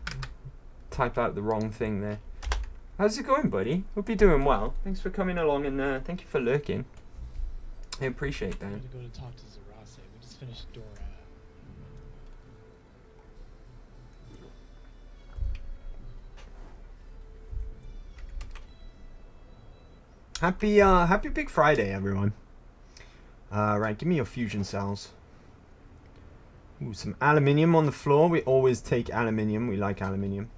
Type out the wrong thing there. How's it going, buddy? Hope you're doing well. Thanks for coming along and thank you for lurking. I appreciate that. I'm gonna go to talk to Zarase. We just finished Dora. Happy Big Friday, everyone. Right, give me your fusion cells. Ooh, some aluminium on the floor. We always take aluminium. We like aluminium.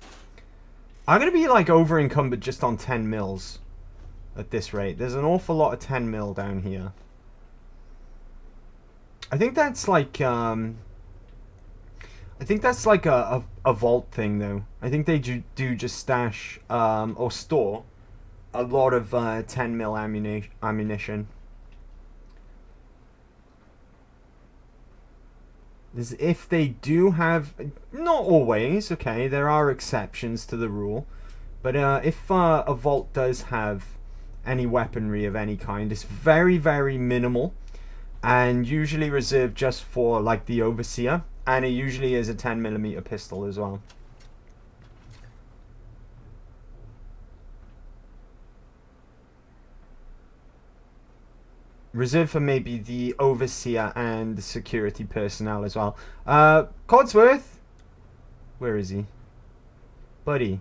I'm going to be, like, over-encumbered just on 10 mils at this rate. There's an awful lot of 10 mil down here. I think that's, like, a vault thing, though. I think they do just stash, or store a lot of 10 mil ammunition. is if they do have, not always, okay, there are exceptions to the rule, but if a vault does have any weaponry of any kind, it's very, very minimal, and usually reserved just for like the overseer, and it usually is a 10mm pistol as well. Reserved for maybe the overseer and the security personnel as well. Codsworth? Where is he? Buddy.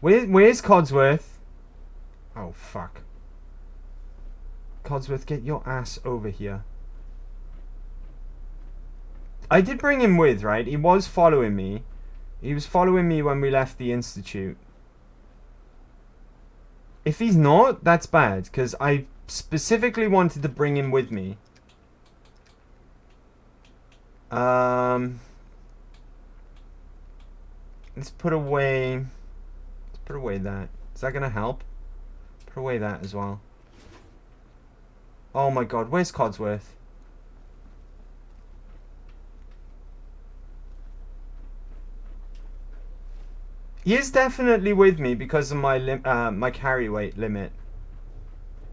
Where's Codsworth? Oh, fuck. Codsworth, get your ass over here. I did bring him with, right? He was following me. He was following me when we left the Institute. If he's not, that's bad, because I specifically wanted to bring him with me. Let's put away that. Is that gonna help? Put away that as well. Oh my god, where's Codsworth? He is definitely with me because of my my carry weight limit.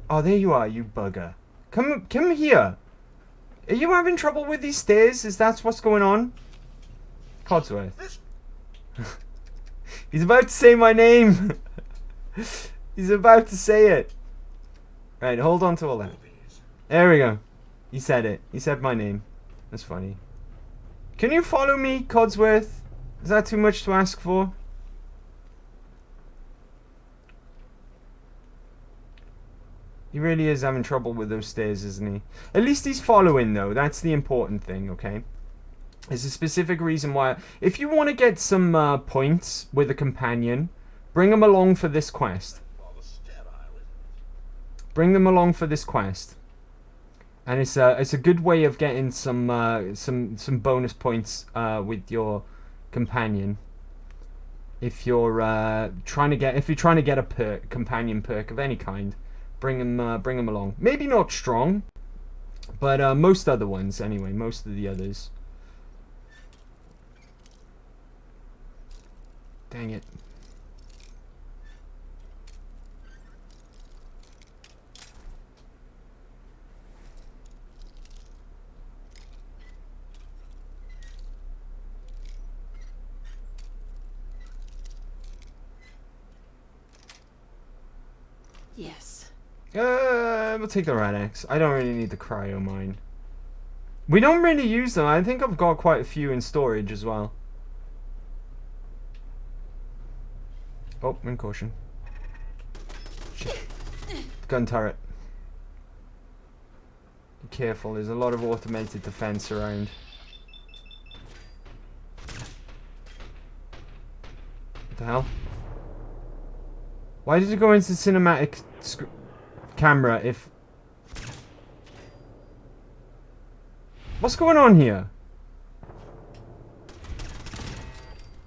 Oh, there you are, you bugger. Come here. Are you having trouble with these stairs? Is that what's going on? Codsworth. He's about to say my name. He's about to say it. Right, hold on to all that. There we go. He said it. He said my name. That's funny. Can you follow me, Codsworth? Is that too much to ask for? He really is having trouble with those stairs, isn't he? At least he's following, though. That's the important thing, okay? There's a specific reason why. If you want to get some points with a companion, bring them along for this quest. Bring them along for this quest. And it's a good way of getting some bonus points with your companion. If you're trying to get a companion perk of any kind. Bring them along. Maybe not strong, but most other ones anyway. Most of the others. Dang it. Yes. We'll take the rat axe. I don't really need the cryo mine. We don't really use them. I think I've got quite a few in storage as well. Oh, in caution. Shit. Gun turret. Be careful, there's a lot of automated defense around. What the hell? Why did it go into cinematic camera if... What's going on here?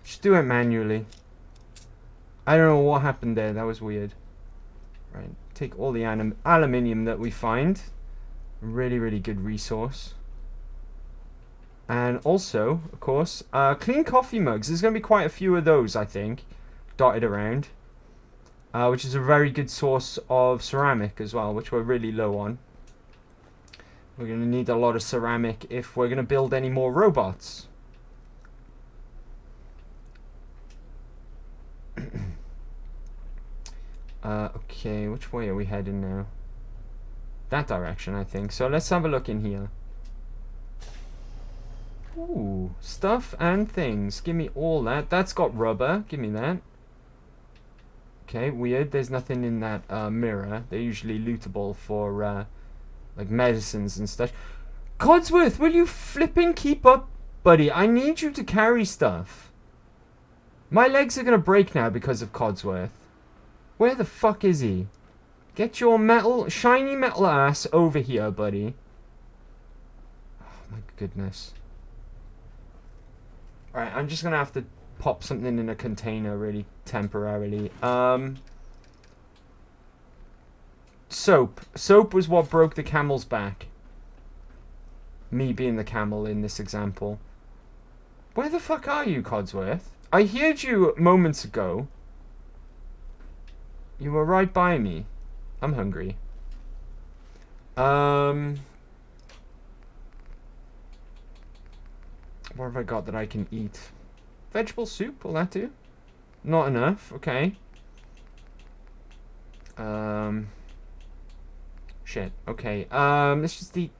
Just do it manually. I don't know what happened there. That was weird. Right. Take all the aluminium that we find. Really, really good resource. And also, of course, clean coffee mugs. There's going to be quite a few of those, I think, dotted around. Which is a very good source of ceramic as well, which we're really low on. We're going to need a lot of ceramic if we're going to build any more robots. Okay, which way are we heading now? That direction, I think. So let's have a look in here. Ooh, stuff and things. Give me all that. That's got rubber. Give me that. Okay, weird. There's nothing in that mirror. They're usually lootable for like medicines and stuff. Codsworth, will you flipping keep up, buddy? I need you to carry stuff. My legs are gonna break now because of Codsworth. Where the fuck is he? Get your shiny metal ass over here, buddy. Oh my goodness. Alright, I'm just gonna have to pop something in a container really temporarily. Soap. Soap was what broke the camel's back. Me being the camel in this example. Where the fuck are you, Codsworth? I heard you moments ago. You were right by me. I'm hungry. What have I got that I can eat? Vegetable soup, will that do? Not enough, okay. Shit, okay. Let's just eat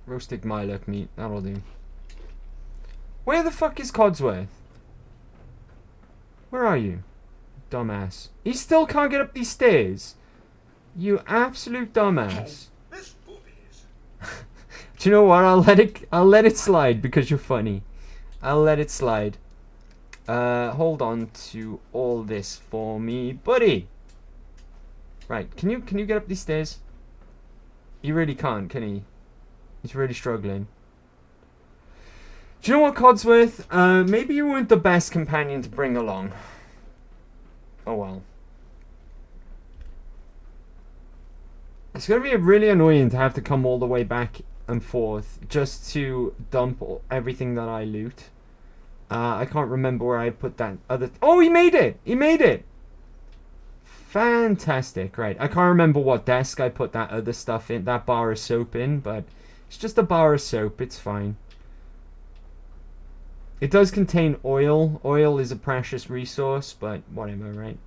roasted Mylurk meat, that'll do. Where the fuck is Codsworth? Where are you? Dumbass. He still can't get up these stairs. You absolute dumbass. Do you know what? I'll let it slide because you're funny. I'll let it slide. Hold on to all this for me, buddy. Right, can you get up these stairs? He really can't, can he? He's really struggling. Do you know what, Codsworth? Maybe you weren't the best companion to bring along. Oh well. It's gonna be really annoying to have to come all the way back and forth just to dump everything that I loot. I can't remember where I put that other... Oh, he made it! He made it! Fantastic. Right, I can't remember what desk I put that other stuff in, that bar of soap in, but it's just a bar of soap, it's fine. It does contain oil. Oil is a precious resource, but whatever, right?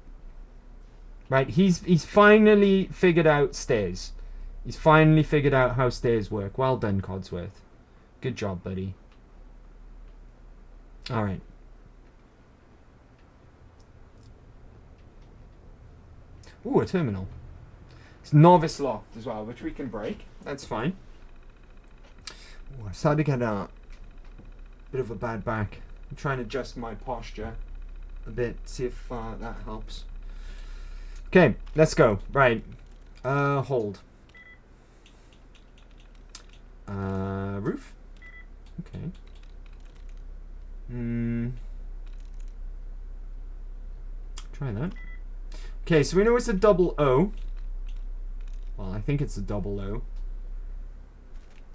Right, he's finally figured out stairs. He's finally figured out how stairs work. Well done, Codsworth. Good job, buddy. Alright. Ooh, a terminal. It's novice locked as well, which we can break. That's fine. Ooh, I started to get a bit of a bad back. I'm trying to adjust my posture a bit, see if that helps. Okay, let's go. Right. Hold. Roof? Okay. Try that. Okay, so we know it's a double O. Well, I think it's a double O.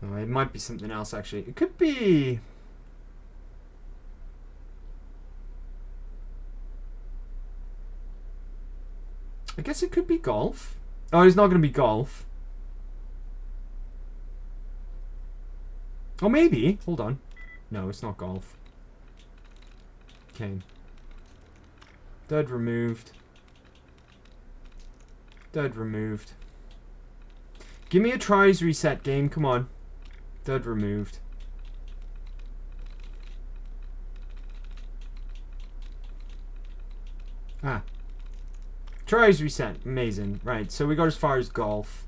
Oh, it might be something else, actually. It could be... I guess it could be golf. Oh, it's not going to be golf. Oh, maybe. Hold on. No, it's not golf. Okay. Dud removed. Dud removed. Give me a tries reset game. Come on. Dud removed. Ah. Tries reset. Amazing. Right, so we got as far as golf.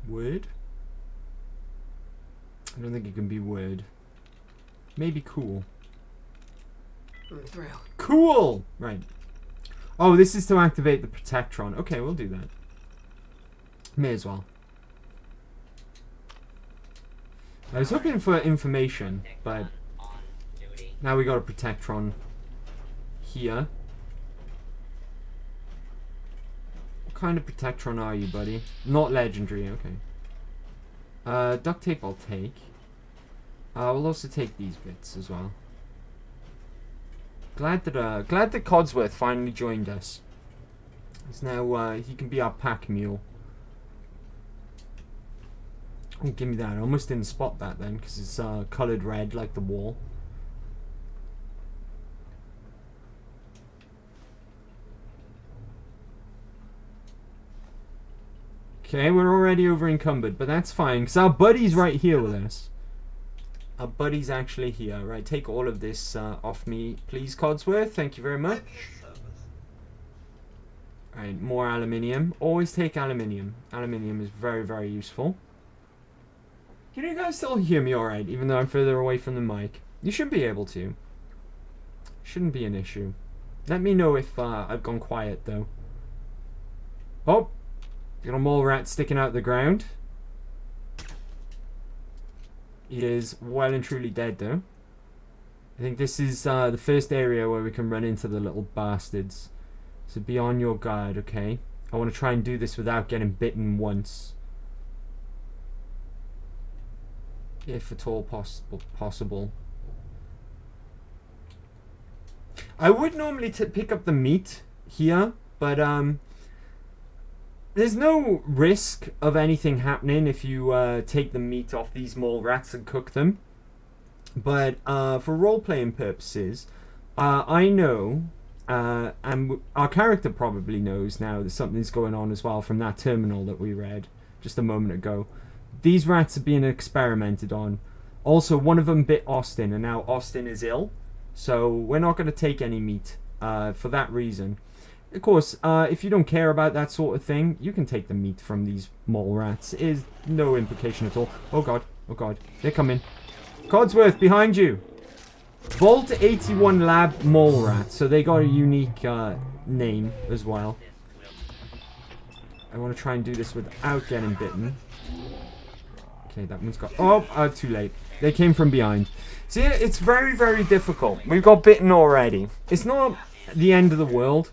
Wood? I don't think it can be wood. Maybe cool. I'm through. Cool! Right. Oh, this is to activate the Protectron. Okay, we'll do that. May as well. I was hoping for information, but now we got a Protectron here. What kind of Protectron are you, buddy? Not legendary, okay. Duct tape I'll take. We'll also take these bits as well. Glad that Codsworth finally joined us. It's now he can be our pack mule. Oh, give me that. I almost didn't spot that then because it's coloured red like the wall. Okay, we're already over encumbered, but that's fine because our buddy's right here with us. Our buddy's actually here. Right, take all of this off me, please, Codsworth. Thank you very much. Right, more aluminium. Always take aluminium. Aluminium is very, very useful. Can you guys still hear me alright, even though I'm further away from the mic? You should be able to. Shouldn't be an issue. Let me know if I've gone quiet, though. Oh! Got a mole rat sticking out the ground. He is well and truly dead, though. I think this is the first area where we can run into the little bastards. So be on your guard, okay? I want to try and do this without getting bitten once. If at all possible. I would normally pick up the meat here, but there's no risk of anything happening if you take the meat off these mole rats and cook them. But for role-playing purposes, I know, and our character probably knows now that something's going on as well from that terminal that we read just a moment ago. These rats are being experimented on. Also, one of them bit Austin, and now Austin is ill. So we're not going to take any meat for that reason. Of course, if you don't care about that sort of thing, you can take the meat from these mole rats. It is no implication at all. Oh god, they're coming. Codsworth, behind you. Vault 81 Lab Mole Rat. So they got a unique name as well. I want to try and do this without getting bitten. Okay, that one's got... Oh, too late. They came from behind. See, it's very, very difficult. We've got bitten already. It's not the end of the world.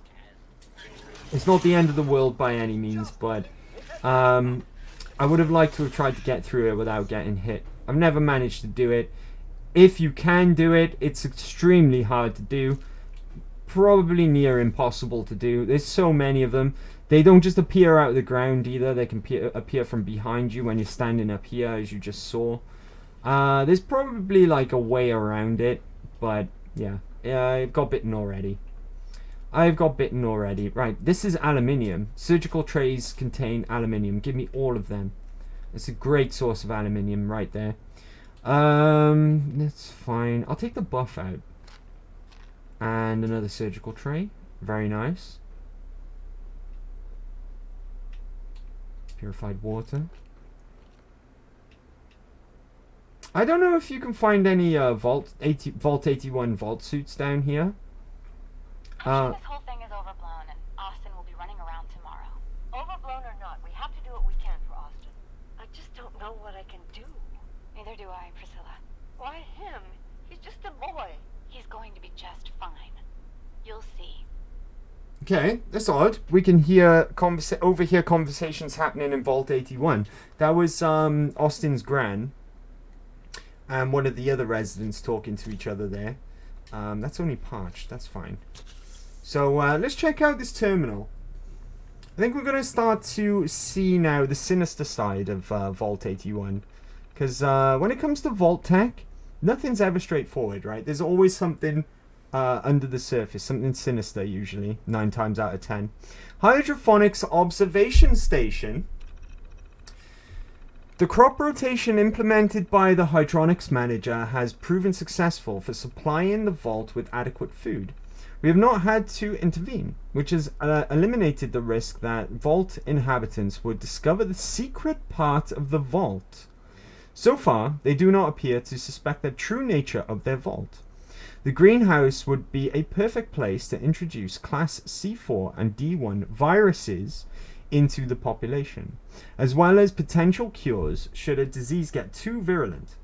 It's not the end of the world by any means, but I would have liked to have tried to get through it without getting hit. I've never managed to do it. If you can do it, it's extremely hard to do. Probably near impossible to do. There's so many of them. They don't just appear out of the ground either. They can appear from behind you when you're standing up here, as you just saw. There's probably like a way around it, but yeah. I've got bitten already. Right, this is aluminium. Surgical trays contain aluminium. Give me all of them. It's a great source of aluminium right there. That's fine. I'll take the buff out. And another surgical tray. Very nice. Purified water. I don't know if you can find any Vault 81 vault suits down here. I'm sure this whole thing is overblown, and Austin will be running around tomorrow. Overblown or not, we have to do what we can for Austin. I just don't know what I can do. Neither do I, Priscilla. Why him? He's just a boy. He's going to be just fine. You'll see. Okay, that's odd. We can overhear conversations happening in Vault 81. That was Austin's gran and one of the other residents talking to each other there. That's only parched. That's fine. So let's check out this terminal. I think we're going to start to see now the sinister side of Vault 81. Because when it comes to Vault Tech, nothing's ever straightforward, right? There's always something under the surface, something sinister usually, 9 times out of 10. Hydroponics Observation Station. The crop rotation implemented by the hydronics manager has proven successful for supplying the vault with adequate food. We have not had to intervene, which has eliminated the risk that vault inhabitants would discover the secret part of the vault. So far, they do not appear to suspect the true nature of their vault. The greenhouse would be a perfect place to introduce Class C4 and D1 viruses into the population, as well as potential cures should a disease get too virulent.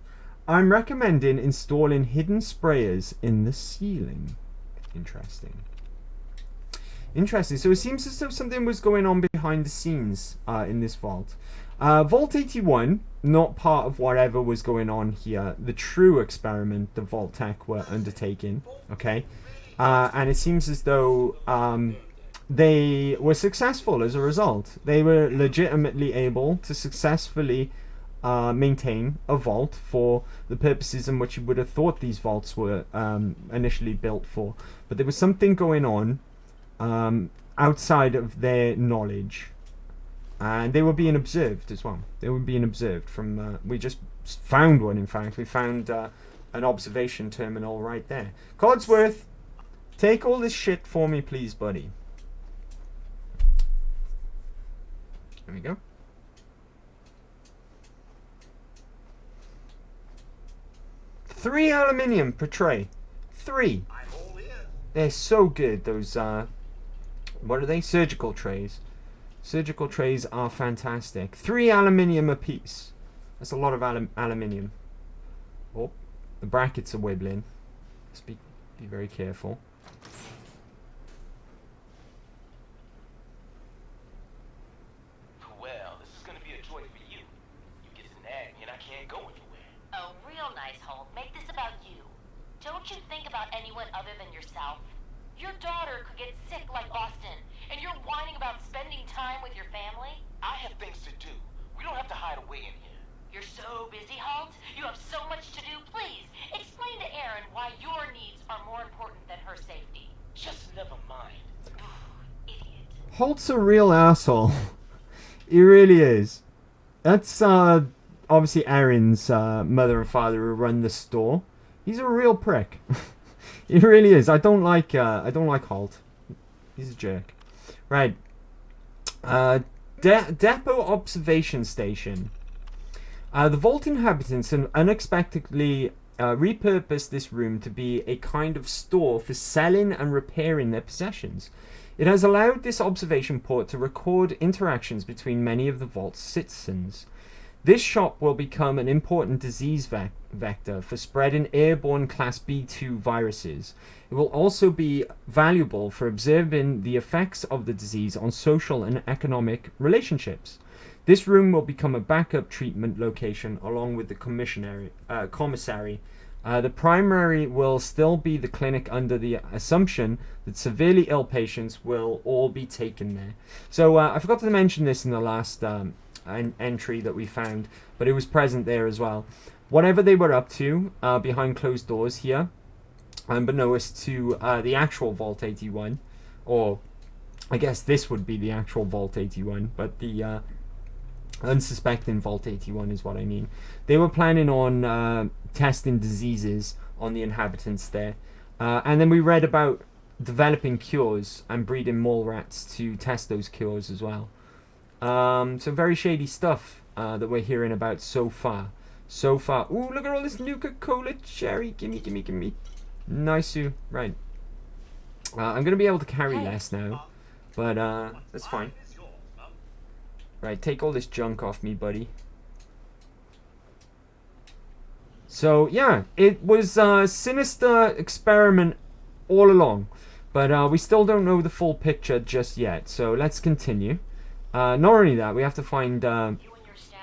I'm recommending installing hidden sprayers in the ceiling. Interesting. So it seems as though something was going on behind the scenes in this vault. Vault 81, not part of whatever was going on here. The true experiment the Vault Tech were undertaking. Okay, and it seems as though they were successful as a result. They were legitimately able to successfully maintain a vault for the purposes in which you would have thought these vaults were initially built for. But there was something going on outside of their knowledge. And they were being observed as well. They were being observed from... we just found one, in fact. We found an observation terminal right there. Codsworth, take all this shit for me, please, buddy. There we go. Three aluminium per tray. 3. They're so good, those, what are they? Surgical trays. Surgical trays are fantastic. 3 aluminium apiece. That's a lot of aluminium. Oh, the brackets are wibbling. Let's be very careful. Don't you think about anyone other than yourself? Your daughter could get sick like Austin, and you're whining about spending time with your family? I have things to do. We don't have to hide away in here. You're so busy, Halt. You have so much to do. Please, explain to Erin why your needs are more important than her safety. Just never mind. Holt's a real asshole. He really is. That's obviously Erin's mother and father who run the store. He's a real prick. He really is. I don't like Holt. He's a jerk. Right. Depot observation station. The Vault inhabitants unexpectedly repurposed this room to be a kind of store for selling and repairing their possessions. It has allowed this observation port to record interactions between many of the Vault's citizens. This shop will become an important disease vector for spreading airborne Class B2 viruses. It will also be valuable for observing the effects of the disease on social and economic relationships. This room will become a backup treatment location along with the commissary. The primary will still be the clinic under the assumption that severely ill patients will all be taken there. So I forgot to mention this in the last entry that we found, but it was present there as well. Whatever they were up to behind closed doors here, unbeknownst to the actual Vault 81, or I guess this would be the actual Vault 81, but the unsuspecting Vault 81 is what I mean. They were planning on testing diseases on the inhabitants there. And then we read about developing cures and breeding mole rats to test those cures as well. So very shady stuff that we're hearing about so far. Ooh, look at all this Nuka-Cola cherry. Gimme. Nice. Right. I'm going to be able to carry less now. But that's fine. Right, take all this junk off me, buddy. So, yeah, it was a sinister experiment all along. But we still don't know the full picture just yet. So, let's continue. Not only that, we have to find...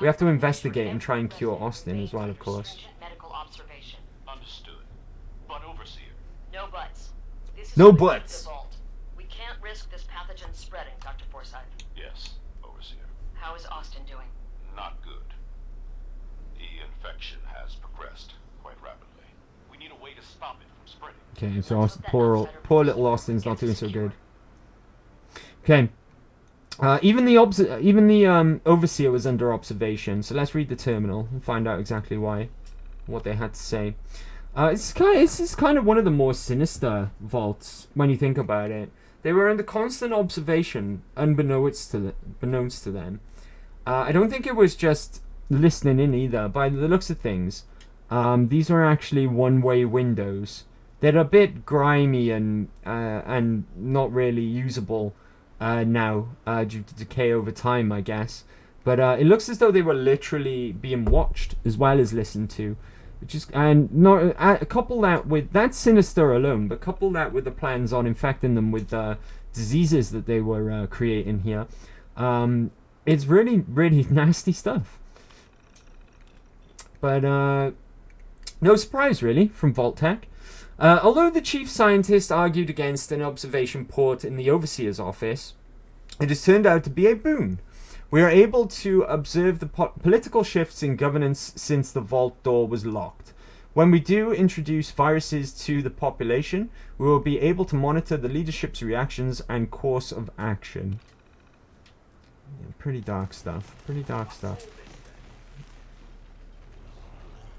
we have to investigate and try and cure Austin as well, of course. Medical observation. Understood. But Overseer. No buts. This is No the buts. Vault. We can't risk this pathogen spreading, Dr. Forsyth. Yes, Overseer. How is Austin doing? Not good. The infection has progressed quite rapidly. We need a way to stop it from spreading. Okay, so poor little Austin's not doing so good. Okay. Even the overseer was under observation, so let's read the terminal and find out exactly what they had to say. This is kind of one of the more sinister vaults when you think about it. They were under constant observation, unbeknownst to them. I don't think it was just listening in either. By the looks of things, these were actually one-way windows. They're a bit grimy and not really usable now due to decay over time, I guess. But it looks as though they were literally being watched as well as listened to, which is couple that with that sinister alone, but couple that with the plans on infecting them with diseases that they were creating here. It's really, really nasty stuff. But no surprise, really, from Vault-Tec. Although the chief scientist argued against an observation port in the overseer's office, it has turned out to be a boon. We are able to observe the political shifts in governance since the vault door was locked. When we do introduce viruses to the population, we will be able to monitor the leadership's reactions and course of action. Yeah, pretty dark stuff.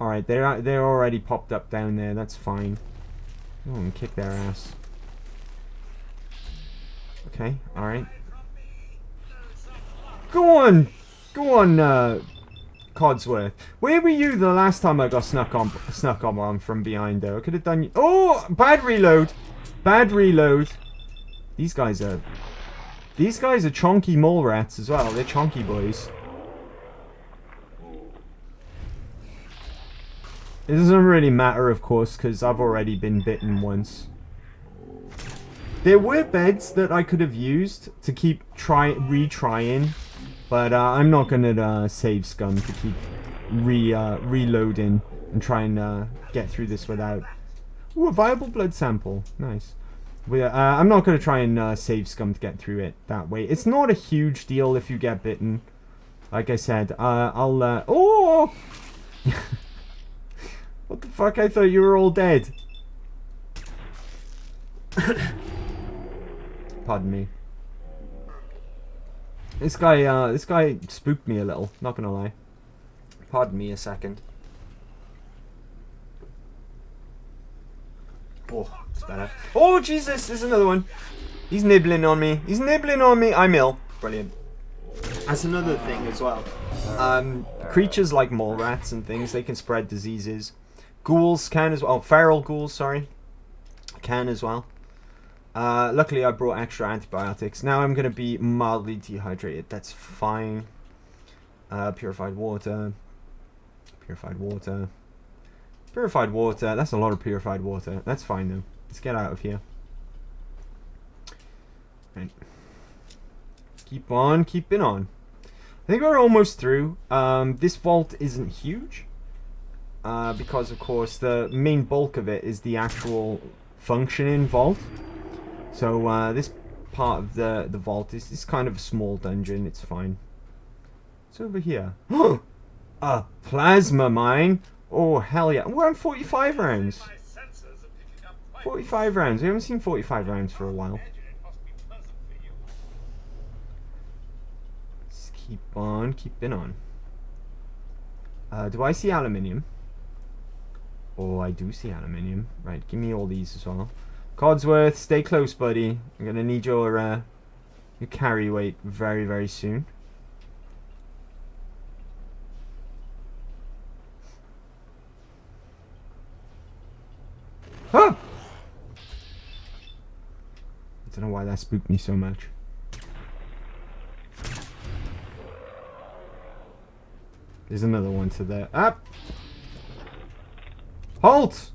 Alright, they're already popped up down there. That's fine. Oh, and kick their ass. Okay, alright. Go on, Codsworth. Where were you the last time I got snuck on from behind there? I could have done you. Oh, bad reload. These guys are chonky mole rats as well. They're chonky boys. It doesn't really matter, of course, because I've already been bitten once. There were beds that I could have used to keep retrying, but I'm not gonna save scum to keep reloading and try and get through this without. Ooh, a viable blood sample. Nice. I'm not going to try and save Scum to get through it that way. It's not a huge deal if you get bitten. Like I said, I'll... Oh! What the fuck? I thought you were all dead. Pardon me. This guy spooked me a little, not gonna lie. Pardon me a second. Oh, it's better. Oh, Jesus, there's another one. He's nibbling on me. He's nibbling on me. I'm ill. Brilliant. That's another thing as well. Creatures like mole rats and things, they can spread diseases. Ghouls can as well. Oh, feral ghouls, sorry. Can as well. Luckily, I brought extra antibiotics. Now I'm going to be mildly dehydrated. That's fine. Purified water. Purified water. Purified water. That's a lot of purified water. That's fine, though. Let's get out of here. Right. Keep on keeping on. I think we're almost through. This vault isn't huge. Because, of course, the main bulk of it is the actual functioning vault. So, this part of the vault is kind of a small dungeon. It's fine. It's over here. A plasma mine. Oh, hell yeah. We're on 45 rounds. 45 rounds. We haven't seen 45 rounds for a while. Let's keep on keeping on. Do I see aluminium? Oh, I do see aluminium. Right, give me all these as well. Codsworth, stay close, buddy. I'm gonna need your carry weight very, very soon. Ah! I don't know why that spooked me so much. There's another one to there. Up! Halt!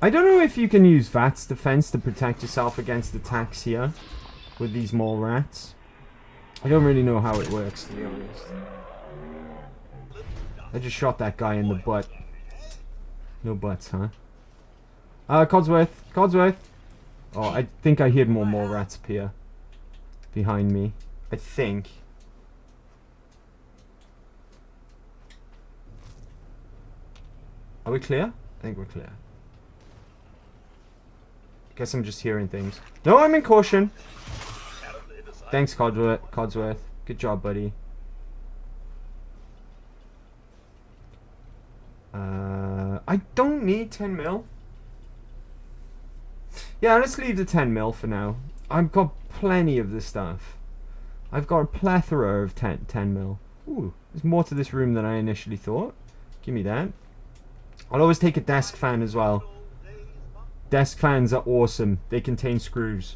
I don't know if you can use VATS defense to protect yourself against attacks here with these mole rats. I don't really know how it works, to be honest. I just shot that guy in the butt. No butts, huh? Codsworth! Codsworth! Oh, I think I heard more mole rats appear behind me. I think. Are we clear? I think we're clear. Guess I'm just hearing things. No, I'm in caution. Thanks, Codsworth. Good job, buddy. I don't need 10 mil. Yeah, let's leave the 10 mil for now. I've got plenty of the stuff. I've got a plethora of 10 mil. Ooh, there's more to this room than I initially thought. Give me that. I'll always take a desk fan as well. Desk fans are awesome. They contain screws.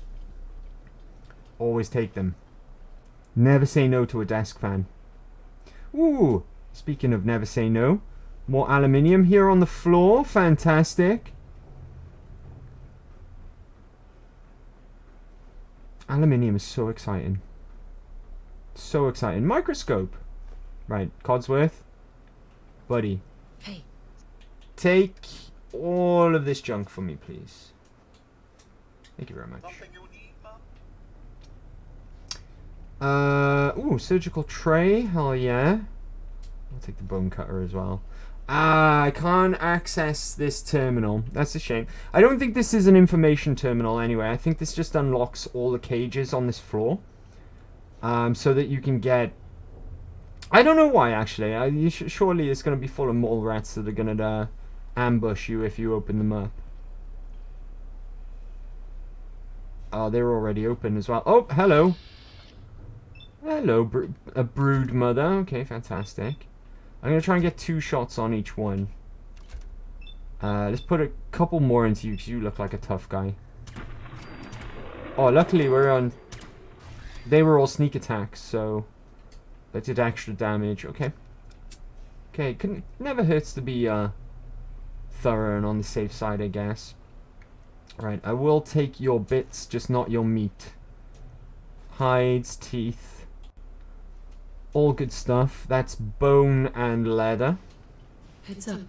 Always take them. Never say no to a desk fan. Ooh, speaking of never say no. More aluminium here on the floor. Fantastic. Aluminium is so exciting. So exciting. Microscope. Right, Codsworth. Buddy. Hey. Take all of this junk for me, please. Thank you very much. Ooh, surgical tray. Hell yeah. I'll take the bone cutter as well. I can't access this terminal. That's a shame. I don't think this is an information terminal anyway. I think this just unlocks all the cages on this floor. So that you can get... I don't know why, actually. Surely it's going to be full of mole rats that are going to ambush you if you open them up. Oh, they're already open as well. Oh, hello. Hello, a brood mother. Okay, fantastic. I'm going to try and get 2 shots on each one. Let's put a couple more into you because you look like a tough guy. Oh, luckily we're on... They were all sneak attacks, so... That did extra damage. Okay. Okay, never hurts to be thorough and on the safe side, I guess. Right, I will take your bits, just not your meat. Hides, teeth. All good stuff. That's bone and leather. Heads up.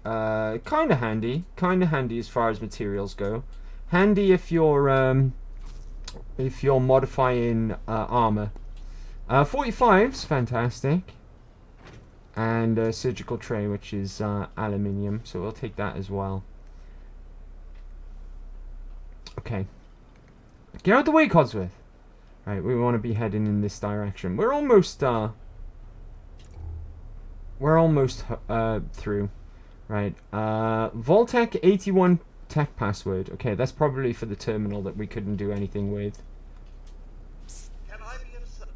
Kinda handy. Kinda handy as far as materials go. Handy if you're modifying armor. 45's fantastic. And a surgical tray, which is aluminium, so we'll take that as well. Okay. Get out the way, Codsworth. Right, we want to be heading in this direction. We're almost through. Right. Voltec 81 tech password. Okay, that's probably for the terminal that we couldn't do anything with. Can I be of service?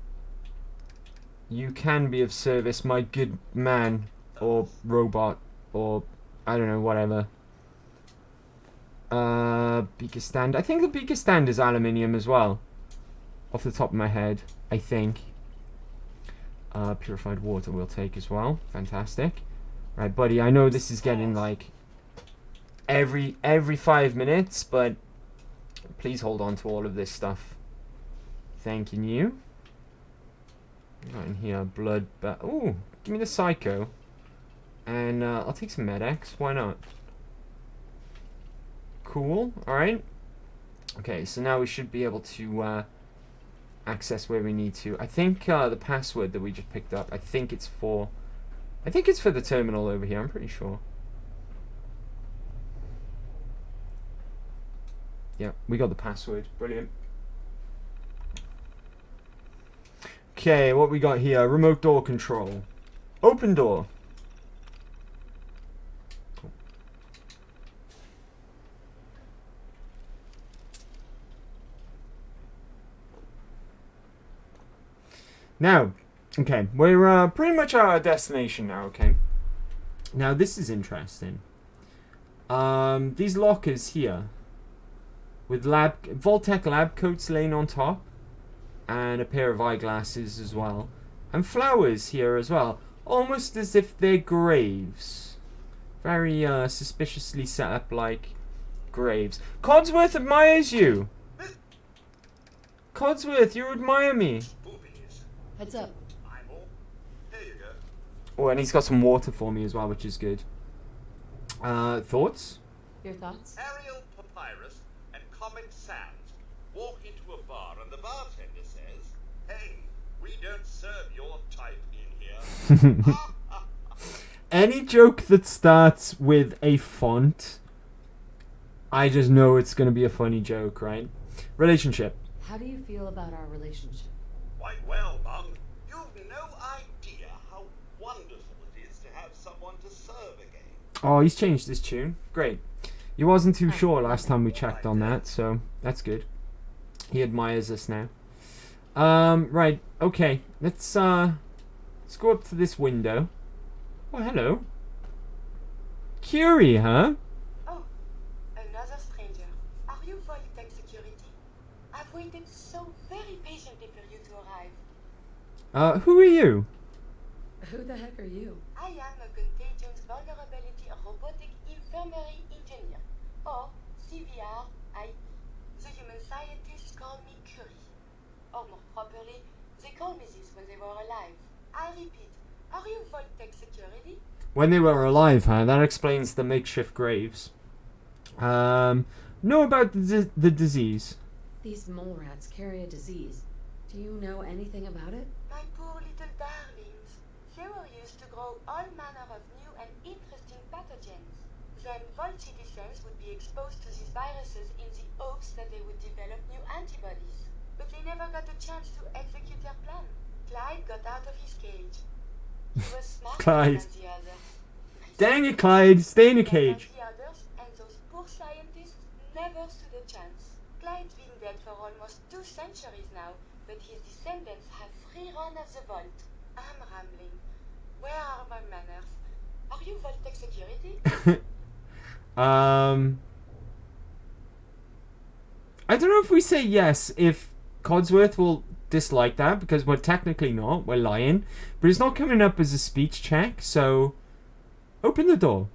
You can be of service, my good man, or robot, or I don't know, whatever. Beaker stand. I think the beaker stand is aluminium as well. Off the top of my head, I think. Purified water we'll take as well. Fantastic. Right, buddy, I know this is getting like every 5 minutes, but please hold on to all of this stuff. Thanking you. Got in here, blood, but ooh, give me the psycho. And I'll take some Med-X, why not? Cool, alright. Okay, so now we should be able to access where we need to. I think the password that we just picked up, I think it's for the terminal over here, I'm pretty sure. Yeah, we got the password, brilliant. Okay, what we got here? Remote door control. Open door. Cool. Now, okay, we're pretty much at our destination now, okay? Now, this is interesting. These lockers here, with Voltec lab coats laying on top, and a pair of eyeglasses as well, and flowers here as well, almost as if they're graves. Very suspiciously set up like graves. Codsworth admires you. Codsworth, you admire me. Heads up. Here you go. Oh, and he's got some water for me as well, which is good. Thoughts? Your thoughts? Ariel Papyrus and Comic Sans walk into a bar and the bartender says, "Hey, we don't serve your type in here." Any joke that starts with a font, I just know it's going to be a funny joke, right? Relationship. How do you feel about our relationship? Quite well, Mum. You've no idea how wonderful it is to have someone to serve again. Oh, he's changed his tune. Great. He wasn't too sure last time we checked on that, so that's good. He admires us now. Right, okay. Let's go up to this window. Oh, hello. Curie, huh? Oh, another stranger. Are you Voltec Security? I've waited so very patiently for you to arrive. Who are you? Who the heck are you? I am a Contagions Vulnerability Robotic Infirmary Engineer, or CVR-I. The human scientists call me Curie. Or more properly, they called me this when they were alive. I repeat, are you Voltec Security? When they were alive, huh? That explains the makeshift graves. Know about the disease. These mole rats carry a disease. Do you know anything about it? My poor little darlings. They were used to grow all manner of new and interesting pathogens. Then Volt citizens would be exposed to these viruses in the hopes that they would develop new antibodies. But they never got a chance to execute their plan. Clyde got out of his cage. He was smarter Clyde. than the others. Dang it, Clyde. Stay in a cage. The others and those poor scientists never stood a chance. Clyde's been dead for almost 2 centuries now, but his descendants have free run of the vault. I'm rambling. Where are my manners? Are you Voltec Security? I don't know if we say yes if Codsworth will dislike that, because we're technically not, we're lying, but it's not coming up as a speech check, so open the door.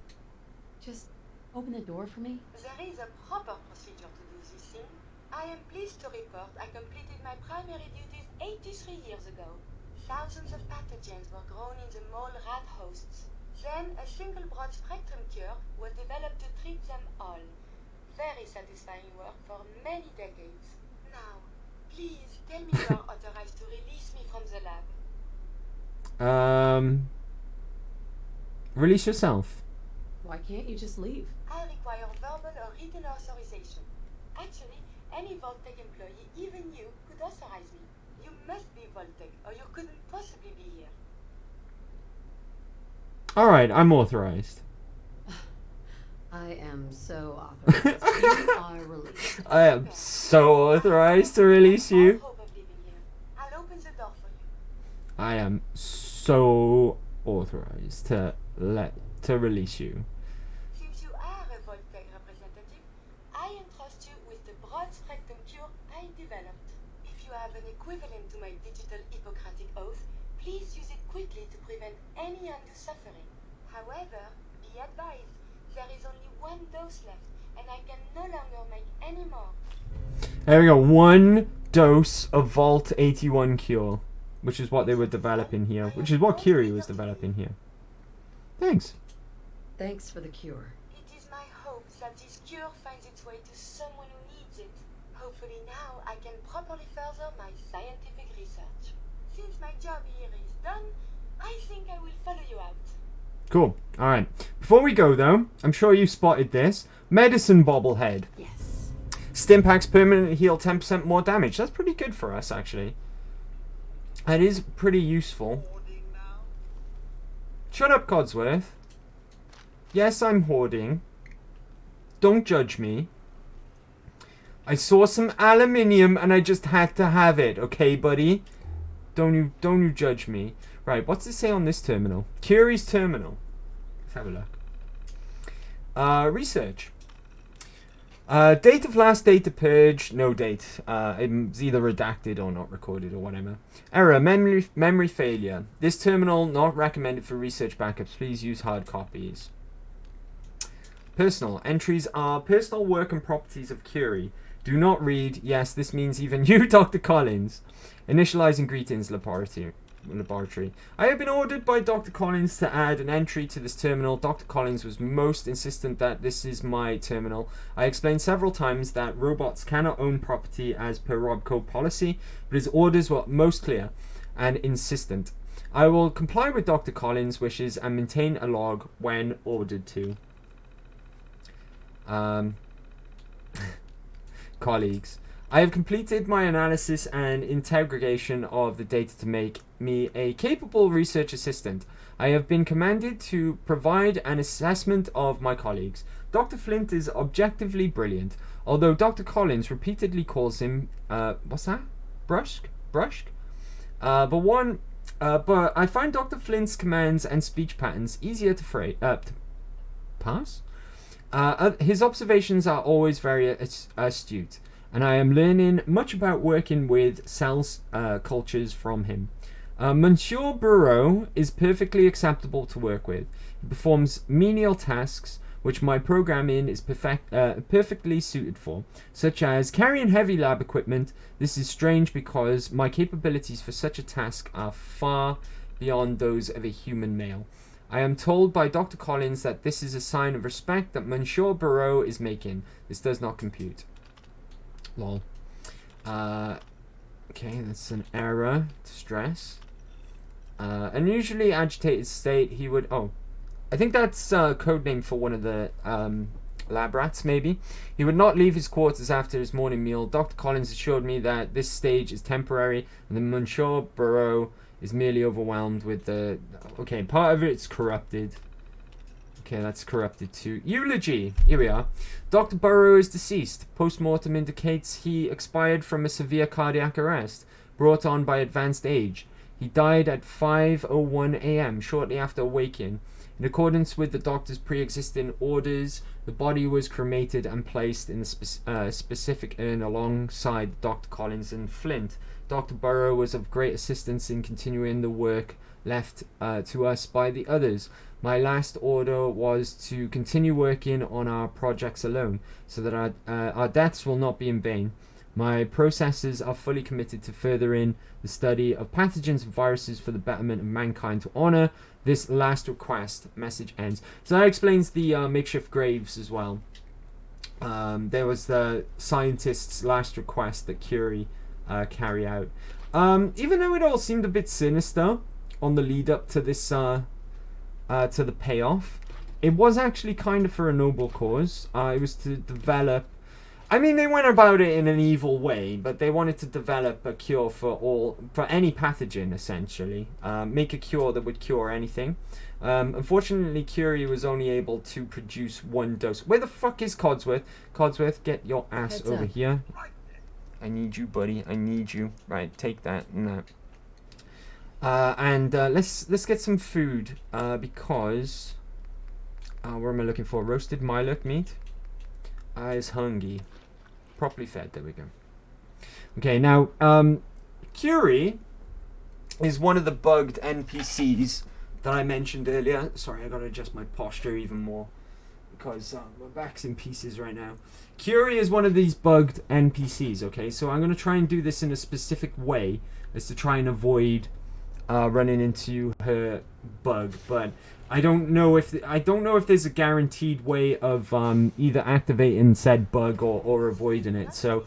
Just open the door for me? There is a proper procedure to do this thing. I am pleased to report I completed my primary duties 83 years ago. Thousands of pathogens were grown in the mole Then a single broad spectrum cure was developed to treat them all. Very satisfying work for many decades. Now, please tell me you are authorized to release me from the lab. Release yourself. Why can't you just leave? I require verbal or written authorization. Actually, any Vault-Tec employee, even you, could authorize me. You must be Vault-Tec, or you couldn't possibly be here. Alright, I'm authorized. I am so authorized. You are released. I am so authorized to release you. I'll open the door for you. I am so authorized to release you. Since you are a Vault-Tec representative, I entrust you with the broad spectrum cure I developed. If you have an equivalent to my digital Hippocratic oath, please use it quickly to prevent any undue suffering. However, be advised, there is only one dose left, and I can no longer make any more. There we go. 1 dose of Vault 81 cure, which is what they were developing here, which is what Curie was developing here. Thanks. Thanks for the cure. It is my hope that this cure finds its way to someone who needs it. Hopefully now I can properly further my scientific research. Since my job here is done, I think I will follow you out. Cool. Alright. Before we go, though, I'm sure you spotted this. Medicine bobblehead. Yes. Stimpaks permanently heal 10% more damage. That's pretty good for us, actually. That is pretty useful. Shut up, Codsworth. Yes, I'm hoarding. Don't judge me. I saw some aluminium and I just had to have it, okay, buddy? Don't you judge me. Right, what's it say on this terminal? Curie's terminal. Let's have a look. Research. Date of last data purge, no date. It's either redacted or not recorded or whatever. Error, memory failure. This terminal not recommended for research backups. Please use hard copies. Personal. Entries are personal work and properties of Curie. Do not read. Yes, this means even you, Dr. Collins. Initializing greetings, laboratory. I have been ordered by Dr. Collins to add an entry to this terminal. Dr. Collins was most insistent that this is my terminal. I explained several times that robots cannot own property as per Robco policy, but his orders were most clear and insistent. I will comply with Dr. Collins' wishes and maintain a log when ordered to. Colleagues. I have completed my analysis and integration of the data to make me a capable research assistant. I have been commanded to provide an assessment of my colleagues. Dr. Flint is objectively brilliant, although Dr. Collins repeatedly calls him, what's that? Brusque? But I find Dr. Flint's commands and speech patterns easier to pass. His observations are always very astute, and I am learning much about working with cell cultures from him. Monsieur Bureau is perfectly acceptable to work with. He performs menial tasks which my programming is perfectly suited for, such as carrying heavy lab equipment. This is strange because my capabilities for such a task are far beyond those of a human male. I am told by Dr. Collins that this is a sign of respect that Monsieur Bureau is making. This does not compute. Lol. Okay, that's an error. Distress. Unusually agitated state. He would... Oh. I think that's a code name for one of the lab rats, maybe. He would not leave his quarters after his morning meal. Dr. Collins assured me that this stage is temporary, and that Monsieur Bureau is merely overwhelmed with the... Okay, part of it's corrupted. Okay, that's corrupted too. Eulogy. Here we are. Dr. Burrow is deceased. Post-mortem indicates he expired from a severe cardiac arrest brought on by advanced age. He died at 5:01 a.m. shortly after waking. In accordance with the doctor's pre-existing orders, the body was cremated and placed in a specific urn alongside Dr. Collins and Flint. Dr. Burrow was of great assistance in continuing the work left to us by the others. My last order was to continue working on our projects alone, so that our deaths will not be in vain. My processors are fully committed to furthering the study of pathogens and viruses for the betterment of mankind. To honor this last request, message ends. So that explains the makeshift graves as well. There was the scientist's last request that Curie carry out. Even though it all seemed a bit sinister on the lead up to this, to the payoff, it was actually kind of for a noble cause. It was to develop. I mean, they went about it in an evil way, but they wanted to develop a cure for any pathogen, essentially. Make a cure that would cure anything. Unfortunately, Curie was only able to produce 1 dose. Where the fuck is Codsworth? Codsworth, get your ass Heads over up. here. I need you, buddy. I need you. Right, take that and that. Let's get some food because what am I looking for? Roasted Mylok meat. I is hungry. Properly fed. There we go. Okay, now Curie is one of the bugged NPCs that I mentioned earlier. Sorry, I gotta adjust my posture even more because my back's in pieces right now. Curie is one of these bugged NPCs. Okay, so I'm gonna try and do this in a specific way, as to try and avoid running into her bug. But I don't know if there's a guaranteed way of either activating said bug or avoiding it. So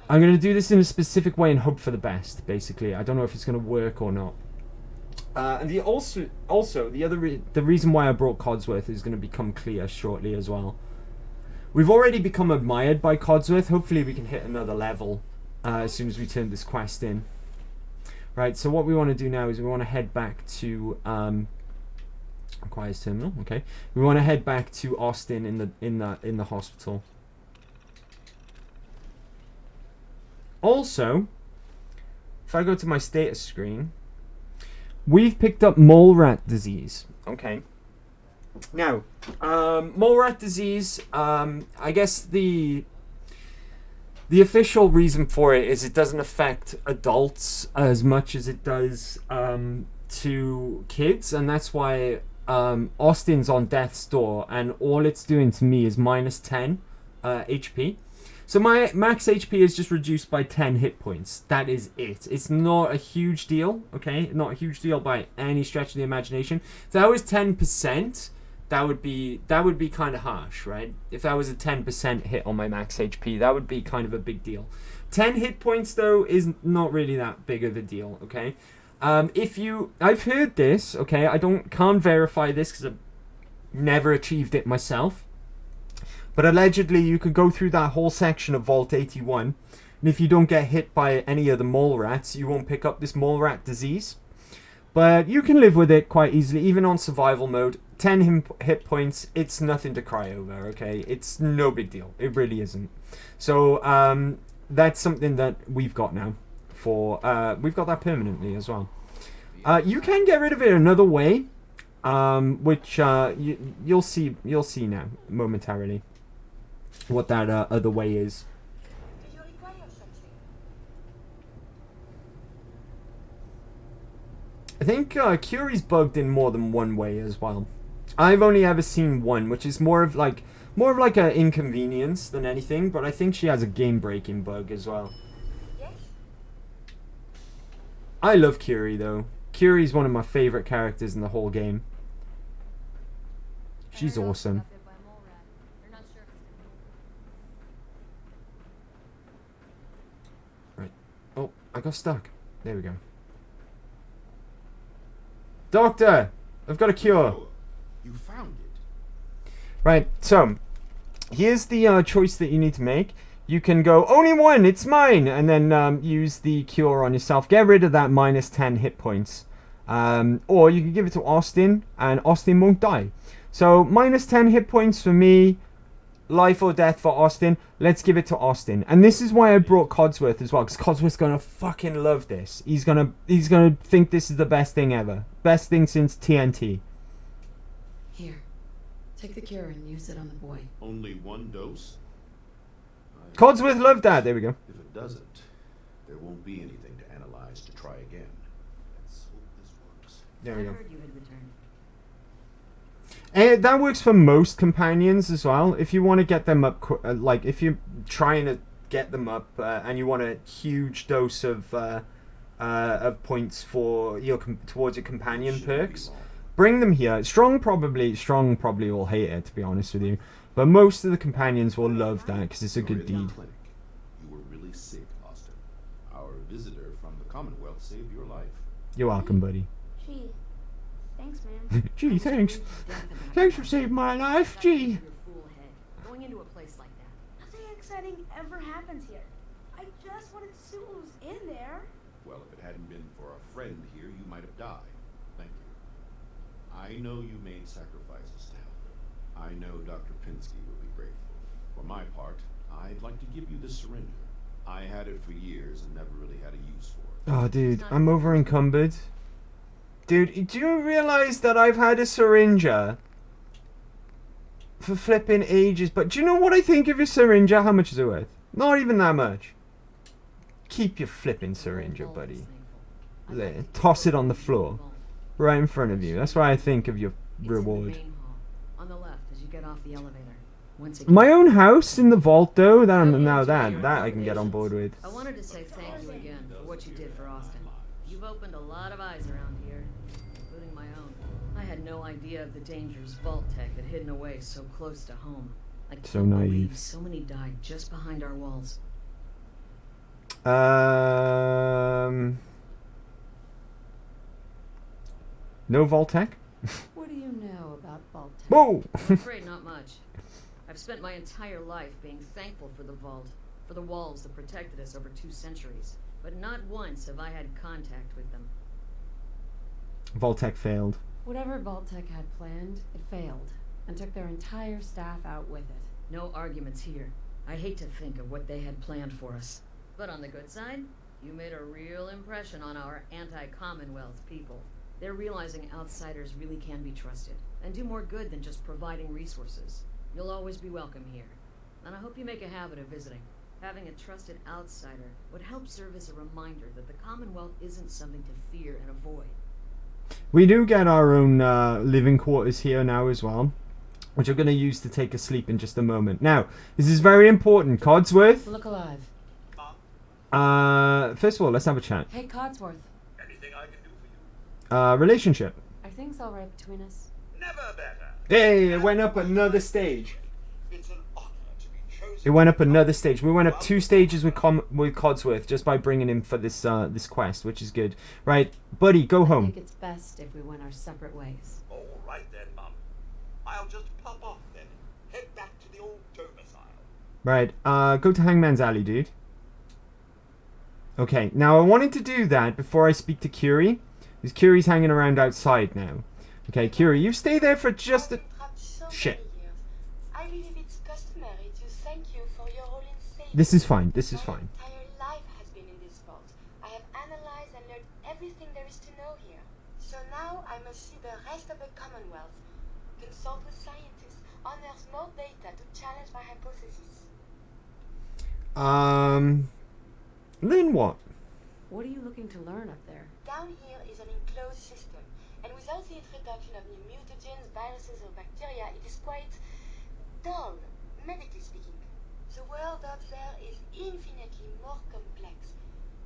I'm gonna do this in a specific way and hope for the best. Basically, I don't know if it's gonna work or not. And the reason why I brought Codsworth is going to become clear shortly as well. We've already become admired by Codsworth. Hopefully we can hit another level as soon as we turn this quest in. Right, so what we want to do now is we want to head back to Acquires Terminal. Okay, we want to head back to Austin in the hospital. Also, if I go to my status screen, we've picked up mole rat disease. Okay. Now, mole rat disease, I guess the official reason for it is it doesn't affect adults as much as it does to kids, and that's why Austin's on death's door, and all it's doing to me is minus 10 HP. So my max HP is just reduced by 10 hit points. That is it. It's not a huge deal, okay? Not a huge deal by any stretch of the imagination. If that was 10%, that would be kind of harsh, right? If that was a 10% hit on my max HP, that would be kind of a big deal. 10 hit points, though, is not really that big of a deal, okay? I've heard this, okay? I can't verify this because I've never achieved it myself. But allegedly, you could go through that whole section of Vault 81, and if you don't get hit by any of the mole rats, you won't pick up this mole rat disease. But you can live with it quite easily, even on survival mode. 10 hit points, it's nothing to cry over, okay? It's no big deal. It really isn't. So, that's something that we've got now. We've got that permanently as well. You can get rid of it another way, which you'll see now, momentarily. What that other way is. Do you require something? I think Curie's bugged in more than one way as well. I've only ever seen one, which is more of like an inconvenience than anything. But I think she has a game-breaking bug as well. Yes? I love Curie though. Curie's one of my favorite characters in the whole game. She's awesome. Right. Oh, I got stuck. There we go. Doctor! I've got a cure. You found it. Right, so here's the choice that you need to make. You can go, only one, it's mine, and then use the cure on yourself. Get rid of that minus 10 hit points. Or you can give it to Austin, and Austin won't die. So, minus 10 hit points for me, life or death for Austin. Let's give it to Austin. And this is why I brought Codsworth as well, because Codsworth's gonna fucking love this. He's gonna think this is the best thing ever. Best thing since TNT. Here, take the cure and use it on the boy. Only 1 dose? Codsworth loved that. There we go. If it doesn't, there won't be anything to analyze to try again. Let's hope this works. There we go. I heard you had returned. And that works for most companions as well. If you want to get them up, like if you're trying to get them up, and you want a huge dose of points for your towards your companion perks, bring them here. Strong probably will hate it, to be honest with you, but most of the companions will love that because it's a good deed. You were really sick, Austin. Our visitor from the Commonwealth saved your life. You're welcome, buddy. Gee, thanks, man. Gee, thanks. Thanks for saving my life. Gee. Going into a place like that. Nothing exciting ever happens here. I just wanted to see what was in there. Well, if it hadn't been for a friend here, you might have died. Thank you. I know you made sacrifices to help him. I know Dr. Pinsky will be grateful. For my part, I'd like to give you this syringe. I had it for years and never really had a use for it. Oh, dude, I'm over encumbered. Dude, do you realize that I've had a syringer for flipping ages? But do you know what I think of your syringer? How much is it worth? Not even that much. Keep your flipping syringer, buddy. There, toss it on the floor, right in front of you. That's what I think of your reward. On the left as you get off the elevator. My own house in the vault, though. That I can get on board with. I wanted to say thank you again for what you did for Austin. You've opened a lot of eyes around here, including my own. I had no idea of the dangers Vault Tech had hidden away so close to home. I can't believe so many died just behind our walls. No Vault-Tec? What do you know about Vault-Tec? Whoa! I'm afraid not much. I've spent my entire life being thankful for the Vault, for the walls that protected us over 2 centuries, but not once have I had contact with them. Vault-Tec failed. Whatever Vault-Tec had planned, it failed, and took their entire staff out with it. No arguments here. I hate to think of what they had planned for us. But on the good side, you made a real impression on our anti-Commonwealth people. They're realizing outsiders really can be trusted, and do more good than just providing resources. You'll always be welcome here, and I hope you make a habit of visiting. Having a trusted outsider would help serve as a reminder that the Commonwealth isn't something to fear and avoid. We do get our own living quarters here now as well, which I'm going to use to take a sleep in just a moment. Now, this is very important. Codsworth? Look alive. First of all, let's have a chat. Hey, Codsworth. Anything I can do for you? Relationship. Are things all right between us? Never better. Hey, it went up another stage. It's an honor to be chosen. It went up another stage. We went up 2 stages with Codsworth just by bringing him for this this quest, which is good. Right, buddy, go home. I think it's best if we went our separate ways. All right then, Mum. I'll just pop off then. Head back to the old domicile. Right, go to Hangman's Alley, dude. Okay, now I wanted to do that before I speak to Curie, because Curie's hanging around outside now. Okay, Curie, you stay there for just a... Shit. I believe it's customary to thank you for your role in saving. This is fine, this is fine. My entire life has been in this vault. I have analyzed and learned everything there is to know here. So now I must see the rest of the Commonwealth, consult with scientists, unearth more data to challenge my hypothesis. Then what? What are you looking to learn up there? Down here is an enclosed system, and without the introduction of new mutagens, viruses, or bacteria, it is quite dull, medically speaking. The world up there is infinitely more complex.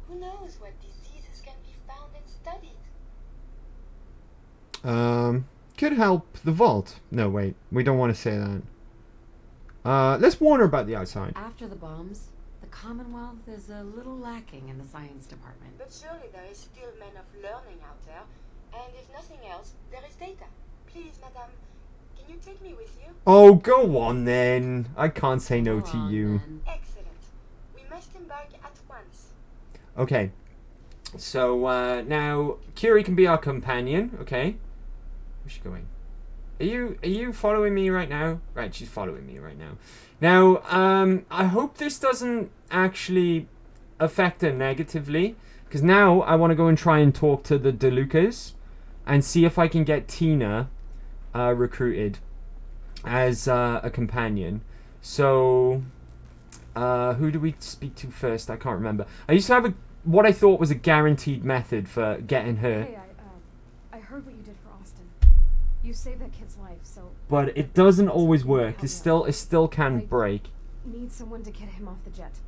Who knows what diseases can be found and studied? Could help the vault. No, wait, we don't want to say that. Let's warn her about the outside. After the bombs, the Commonwealth is a little lacking in the science department. But surely there is still men of learning out there, and if nothing else, there is data. Please, madame, can you take me with you? Oh, go on then. I can't say no to you. Then. Excellent. We must embark at once. Okay. So, now, Curie can be our companion, okay? Where's she going? Are you following me right now? Right, she's following me right now. Now, I hope this doesn't actually affect her negatively, because now I want to go and try and talk to the DeLucas and see if I can get Tina recruited as a companion. So, who do we speak to first? I can't remember. I used to have what I thought was a guaranteed method for getting her. Hey, I heard what you did for Austin. You saved that kid's life, so... But it doesn't always work. It still can break. Need someone to get him off the jet.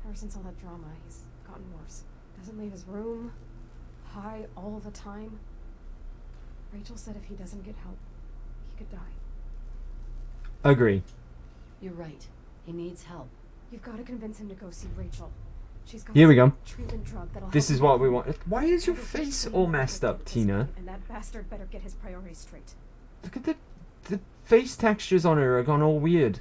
Ever since all that drama, he's gotten worse. Doesn't leave his room. High all the time. Rachel said if he doesn't get help, he could die. Agree. You're right. He needs help. You've got to convince him to go see Rachel. She's got Here we some go. treatment drug that'll This help is him what we get want. Why is your face all messed up, Tina? And that bastard better get his priorities straight. Look at the face textures on her are gone all weird.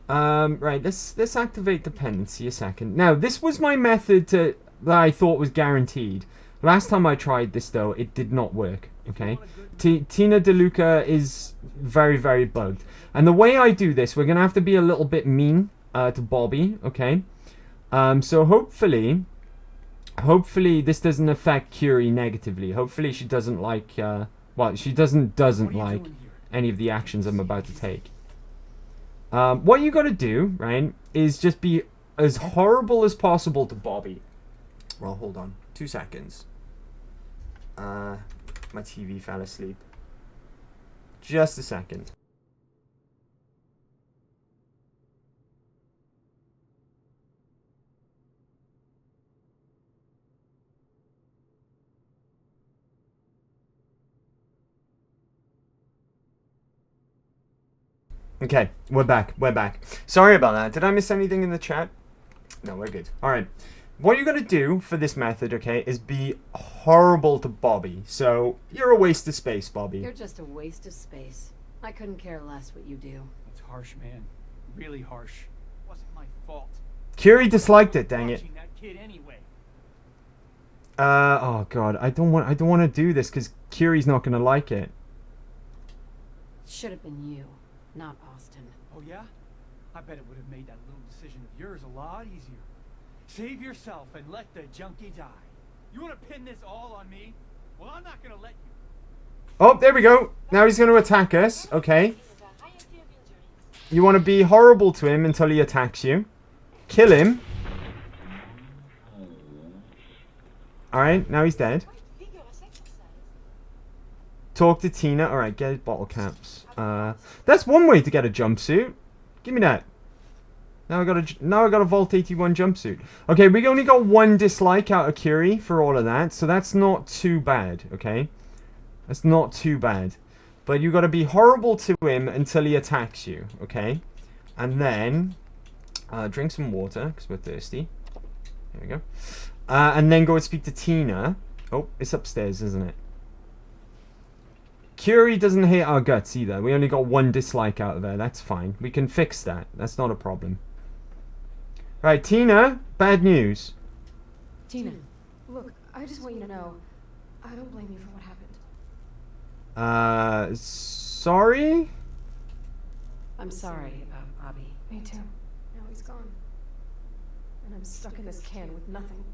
Right, let's activate dependency a second. Now, this was my method that I thought was guaranteed. Last time I tried this, though, it did not work, okay? Tina DeLuca is very, very bugged. And the way I do this, we're going to have to be a little bit mean to Bobby, okay? So hopefully this doesn't affect Curie negatively. Hopefully she doesn't like, well, she doesn't like any of the actions I'm about to take. What you got to do, right, is just be as horrible as possible to Bobby. Well, hold on. 2 seconds. My TV fell asleep. Just a second. Okay, we're back. Sorry about that. Did I miss anything in the chat? No, we're good. Alright. What you're going to do for this method, okay, is be horrible to Bobby. So, you're a waste of space, Bobby. You're just a waste of space. I couldn't care less what you do. That's harsh, man. Really harsh. Wasn't my fault. Curie disliked it, dang it. Watching that kid anyway. Oh god, I don't want to do this because Curie's not going to like it. Should have been you, not Austin. Oh yeah? I bet it would have made that little decision of yours a lot easier. Save yourself and let the junkie die. You want to pin this all on me? Well, I'm not going to let you. Oh, there we go. Now he's going to attack us. Okay. You want to be horrible to him until he attacks you. Kill him. Alright, now he's dead. Talk to Tina. Alright, get his bottle caps. That's one way to get a jumpsuit. Give me that. Now I got a Vault 81 jumpsuit. Okay, we only got 1 dislike out of Curie for all of that, so that's not too bad, okay? That's not too bad. But you got to be horrible to him until he attacks you, okay? And then drink some water because we're thirsty. There we go. And then go and speak to Tina. Oh, it's upstairs, isn't it? Curie doesn't hate our guts either. We only got 1 dislike out of her. That's fine. We can fix that. That's not a problem. Right, Tina, bad news. Tina, look, I just want you to know, I don't blame you for what happened. Sorry? I'm sorry about Bobby. Me too. Now he's gone. And I'm stuck in this can with nothing.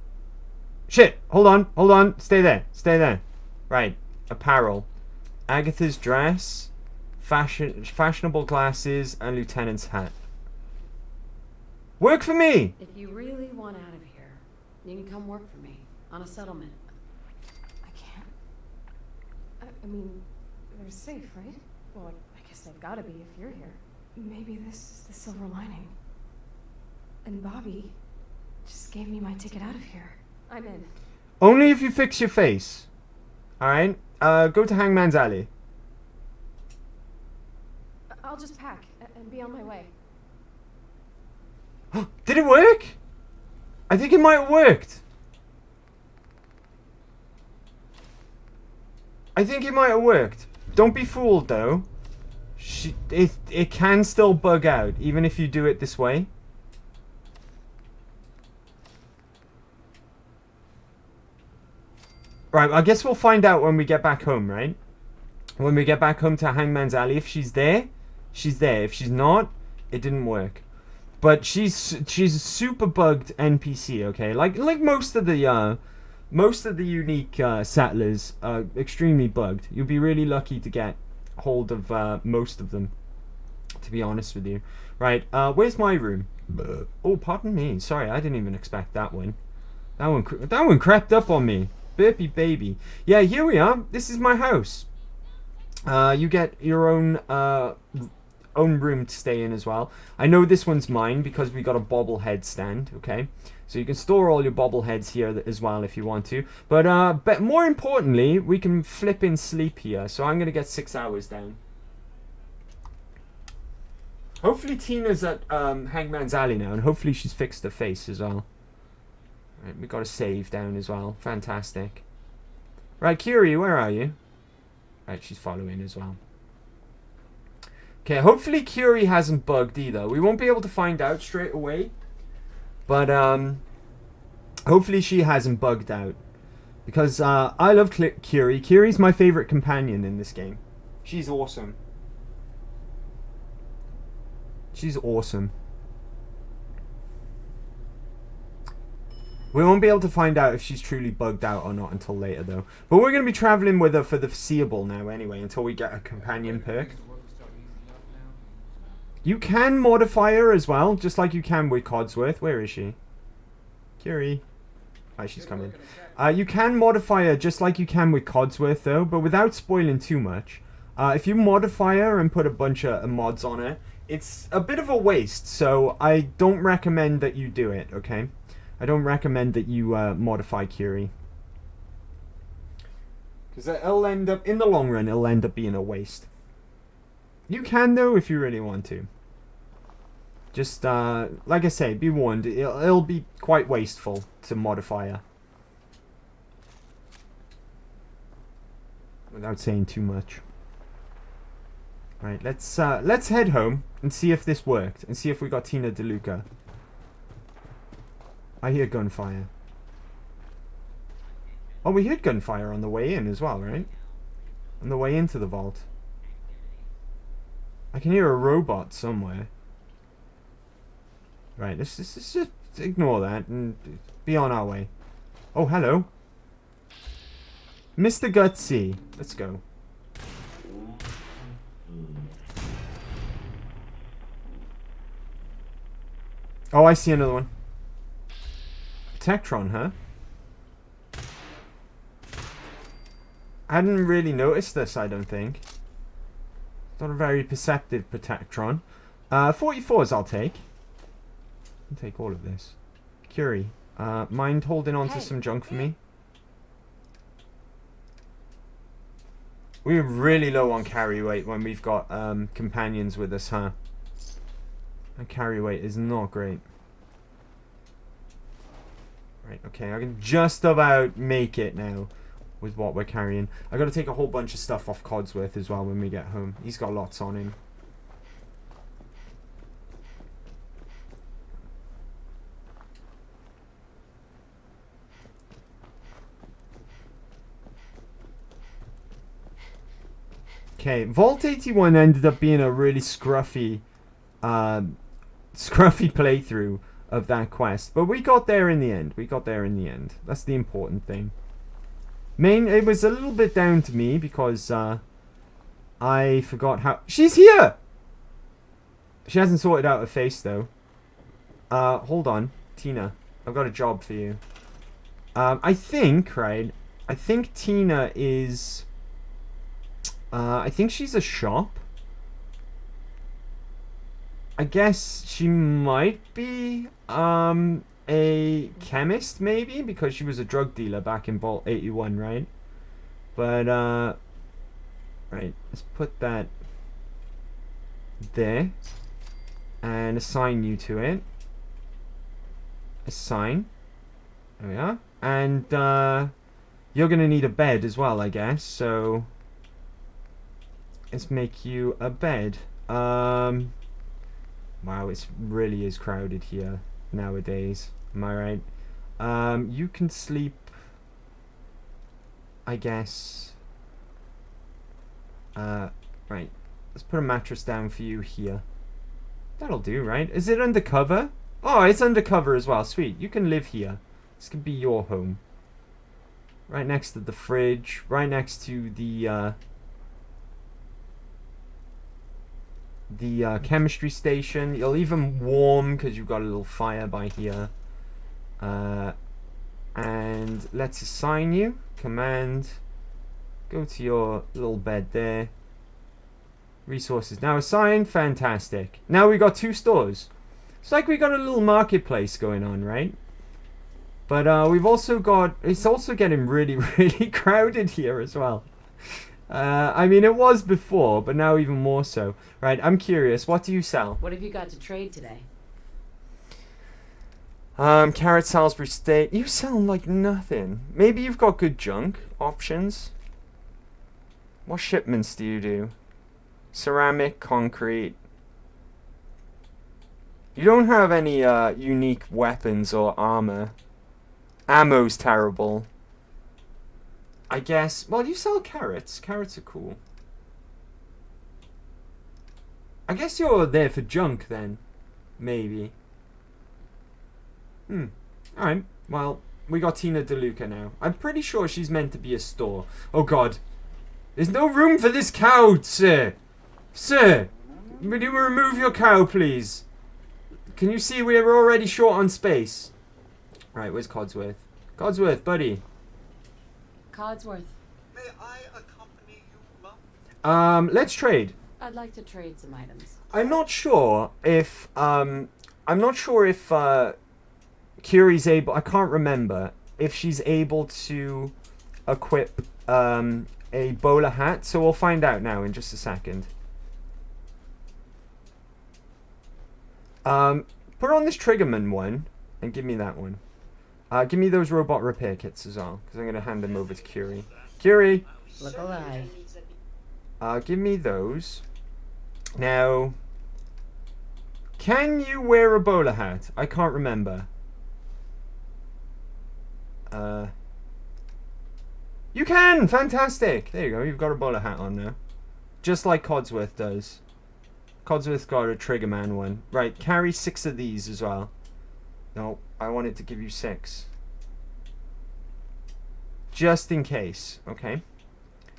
Shit, hold on. Stay there. Right, apparel. Agatha's dress, fashionable glasses, and Lieutenant's hat. Work for me! If you really want out of here, you can come work for me on a settlement. I can't. I mean, they're safe, right? Well, I guess they've gotta be if you're here. Maybe this is the silver lining. And Bobby just gave me my ticket out of here. I'm in. Only if you fix your face. Alright? Go to Hangman's Alley. I'll just pack and be on my way. Did it work? I think it might have worked. Don't be fooled, though. It can still bug out, even if you do it this way. Right, I guess we'll find out when we get back home, right? When we get back home to Hangman's Alley, if she's there, she's there. If she's not, it didn't work. But she's a super bugged NPC, okay? Like most of the unique settlers are extremely bugged. You'll be really lucky to get hold of most of them, to be honest with you. Right, where's my room? Oh, pardon me. Sorry, I didn't even expect that one. That one crept up on me. Burpy baby. Yeah, here we are. This is my house. You get your own own room to stay in as well. I know this one's mine because we got a bobblehead stand, okay? So you can store all your bobbleheads here as well if you want to. But more importantly, we can flip in sleep here. So I'm going to get 6 hours down. Hopefully Tina's at Hangman's Alley now, and hopefully she's fixed her face as well. Right, we got a save down as well. Fantastic. Right, Curie, where are you? Right, she's following as well. Okay, hopefully Curie hasn't bugged either. We won't be able to find out straight away. But hopefully she hasn't bugged out. Because I love Curie. Curie's my favorite companion in this game. She's awesome. She's awesome. We won't be able to find out if she's truly bugged out or not until later, though. But we're going to be traveling with her for the foreseeable now, anyway, until we get a companion perk. You can modify her as well, just like you can with Codsworth. Where is she? Curie. Oh, she's coming. You can modify her just like you can with Codsworth, though, but without spoiling too much. If you modify her and put a bunch of mods on her, it's a bit of a waste, so I don't recommend that you do it, okay? I don't recommend that you modify Curie. Because it'll end up, in the long run, it'll end up being a waste. You can, though, if you really want to. Just, like I say, be warned, it'll be quite wasteful to modify her. Without saying too much. Right, let's head home and see if this worked. And see if we got Tina DeLuca. I hear gunfire. Oh, we heard gunfire on the way in as well, right? On the way into the vault. I can hear a robot somewhere. Right, let's just ignore that and be on our way. Oh, hello. Mr. Gutsy. Let's go. Oh, I see another one. Protectron, huh? I hadn't really noticed this, I don't think. Not a very perceptive Protectron. 44s I'll take. I'll take all of this. Curie, mind holding on to some junk for me? We're really low on carry weight when we've got companions with us, huh? And carry weight is not great. Right, okay, I can just about make it now with what we're carrying. I gotta take a whole bunch of stuff off Codsworth as well when we get home. He's got lots on him. Okay, Vault 81 ended up being a really scruffy playthrough of that quest, but we got there in the end. That's the important thing. It was a little bit down to me because I forgot how... She's here! She hasn't sorted out her face, though. Hold on, Tina. I've got a job for you. I think Tina is... I think she's a shop. I guess she might be a chemist, maybe, because she was a drug dealer back in Vault 81, right? But right, let's put that there and assign you to it. Assign. There we are. And you're gonna need a bed as well, I guess. So let's make you a bed. Wow, it really is crowded here nowadays. Am I right? You can sleep, I guess. Right. Let's put a mattress down for you here. That'll do, right? Is it undercover? Oh, it's undercover as well. Sweet. You can live here. This can be your home. Right next to the fridge. Right next to the chemistry station. You'll even warm because you've got a little fire by here. And let's assign you. Command. Go to your little bed there. Resources. Now assigned. Fantastic. Now we got 2 stores. It's like we got a little marketplace going on, right? But we've also got... It's also getting really, really crowded here as well. I mean, it was before, but now even more so. Right, I'm curious. What do you sell? What have you got to trade today? Carrot, Salisbury steak. You sell like nothing. Maybe you've got good junk options. What shipments do you do? Ceramic, concrete. You don't have any unique weapons or armor. Ammo's terrible. I guess. Well, you sell carrots. Carrots are cool. I guess you're there for junk then. Maybe. Alright. Well, we got Tina DeLuca now. I'm pretty sure she's meant to be a store. Oh god. There's no room for this cow, sir. Sir. Will you remove your cow, please? Can you see we're already short on space? Right, where's Codsworth? Codsworth, buddy. Codsworth. May I accompany you, Mum? Let's trade. I'd like to trade some items. I'm not sure if Curie's able, I can't remember if she's able to equip a bowler hat, so we'll find out now in just a second. Put on this Triggerman one and give me that one. Give me those robot repair kits as well, because I'm going to hand them over to Curie. Curie! Look alive. Give me those. Now, can you wear a bowler hat? I can't remember. You can! Fantastic! There you go, you've got a bowler hat on now. Just like Codsworth does. Codsworth's got a Triggerman one. Right, carry 6 of these as well. No, I wanted to give you 6. Just in case, okay?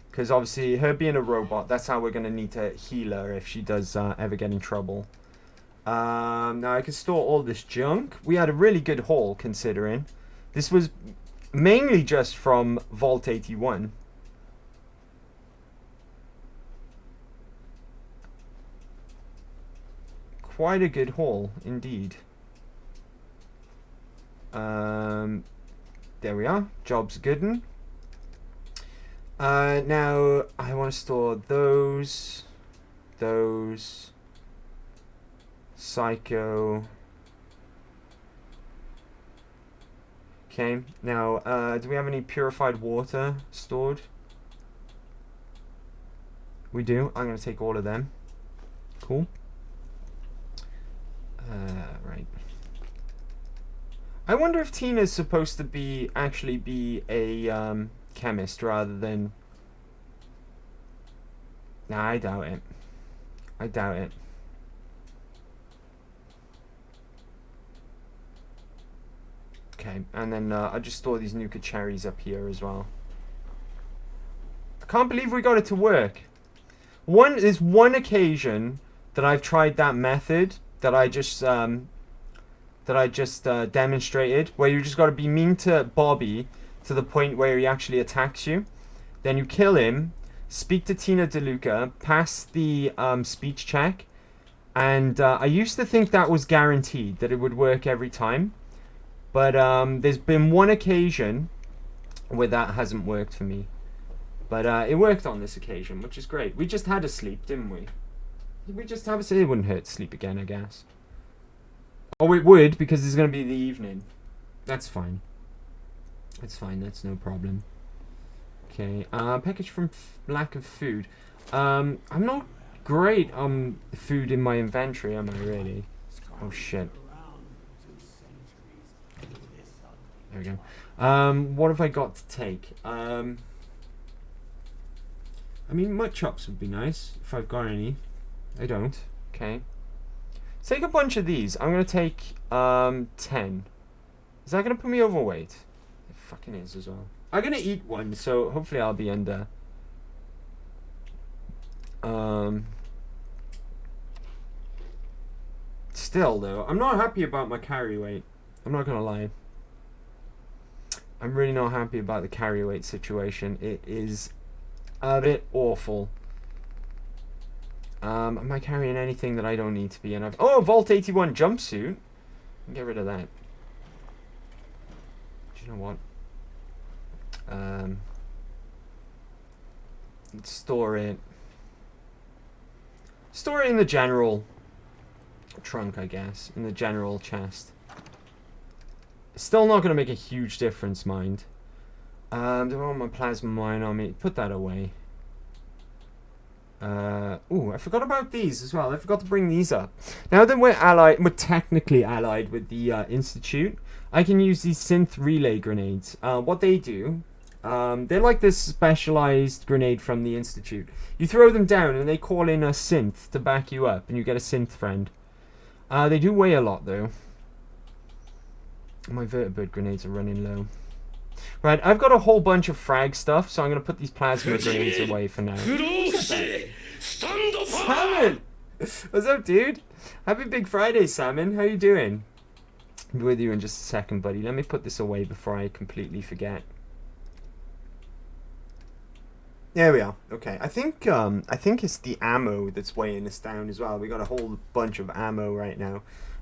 Because obviously, her being a robot, that's how we're going to need to heal her if she does ever get in trouble. Now, I can store all this junk. We had a really good haul, considering. This was mainly just from Vault 81. Quite a good haul, indeed. There we are. Job's good'n. Now, I want to store those. Psycho. Okay, now, do we have any purified water stored? We do. I'm going to take all of them. Cool. Right. I wonder if Tina's supposed to actually be a chemist rather than... Nah, I doubt it. I doubt it. Okay, and then I'll just store these Nuka cherries up here as well. I can't believe we got it to work. There's one occasion that I've tried that method that I just demonstrated, where you just got to be mean to Bobby to the point where he actually attacks you. Then you kill him, speak to Tina DeLuca, pass the speech check, and I used to think that was guaranteed, that it would work every time. But there's been one occasion where that hasn't worked for me. But it worked on this occasion, which is great. We just had a sleep, didn't we? Did we just have a sleep? It wouldn't hurt to sleep again, I guess. Oh, it would, because it's going to be the evening. That's fine. That's fine, that's no problem. Okay, package from lack of food. I'm not great on food in my inventory, am I really? Oh, shit. There we go. What have I got to take? I mean, mud chops would be nice, if I've got any. I don't. Okay. Take a bunch of these. I'm going to take 10. Is that going to put me overweight? It fucking is as well. I'm going to eat one, so hopefully I'll be under. Still, though, I'm not happy about my carry weight. I'm not going to lie. I'm really not happy about the carry weight situation. It is a bit awful. Am I carrying anything that I don't need to be in? Oh, Vault 81 jumpsuit. Get rid of that. Do you know what? Let's store it. Store it in the general trunk, I guess. In the general chest. Still not going to make a huge difference, mind. Do I want my plasma mine on me? Put that away. Ooh, I forgot about these as well. I forgot to bring these up. Now that we're technically allied with the Institute, I can use these synth relay grenades. What they do, they're like this specialized grenade from the Institute. You throw them down and they call in a synth to back you up, and you get a synth friend. They do weigh a lot though. My vertibird grenades are running low. Right, I've got a whole bunch of frag stuff, so I'm going to put these plasma grenades away for now. Salmon! What's up, dude? Happy Big Friday, Salmon. How you doing? I'll be with you in just a second, buddy. Let me put this away before I completely forget. There we are. Okay, I think it's the ammo that's weighing us down as well. We got a whole bunch of ammo right now.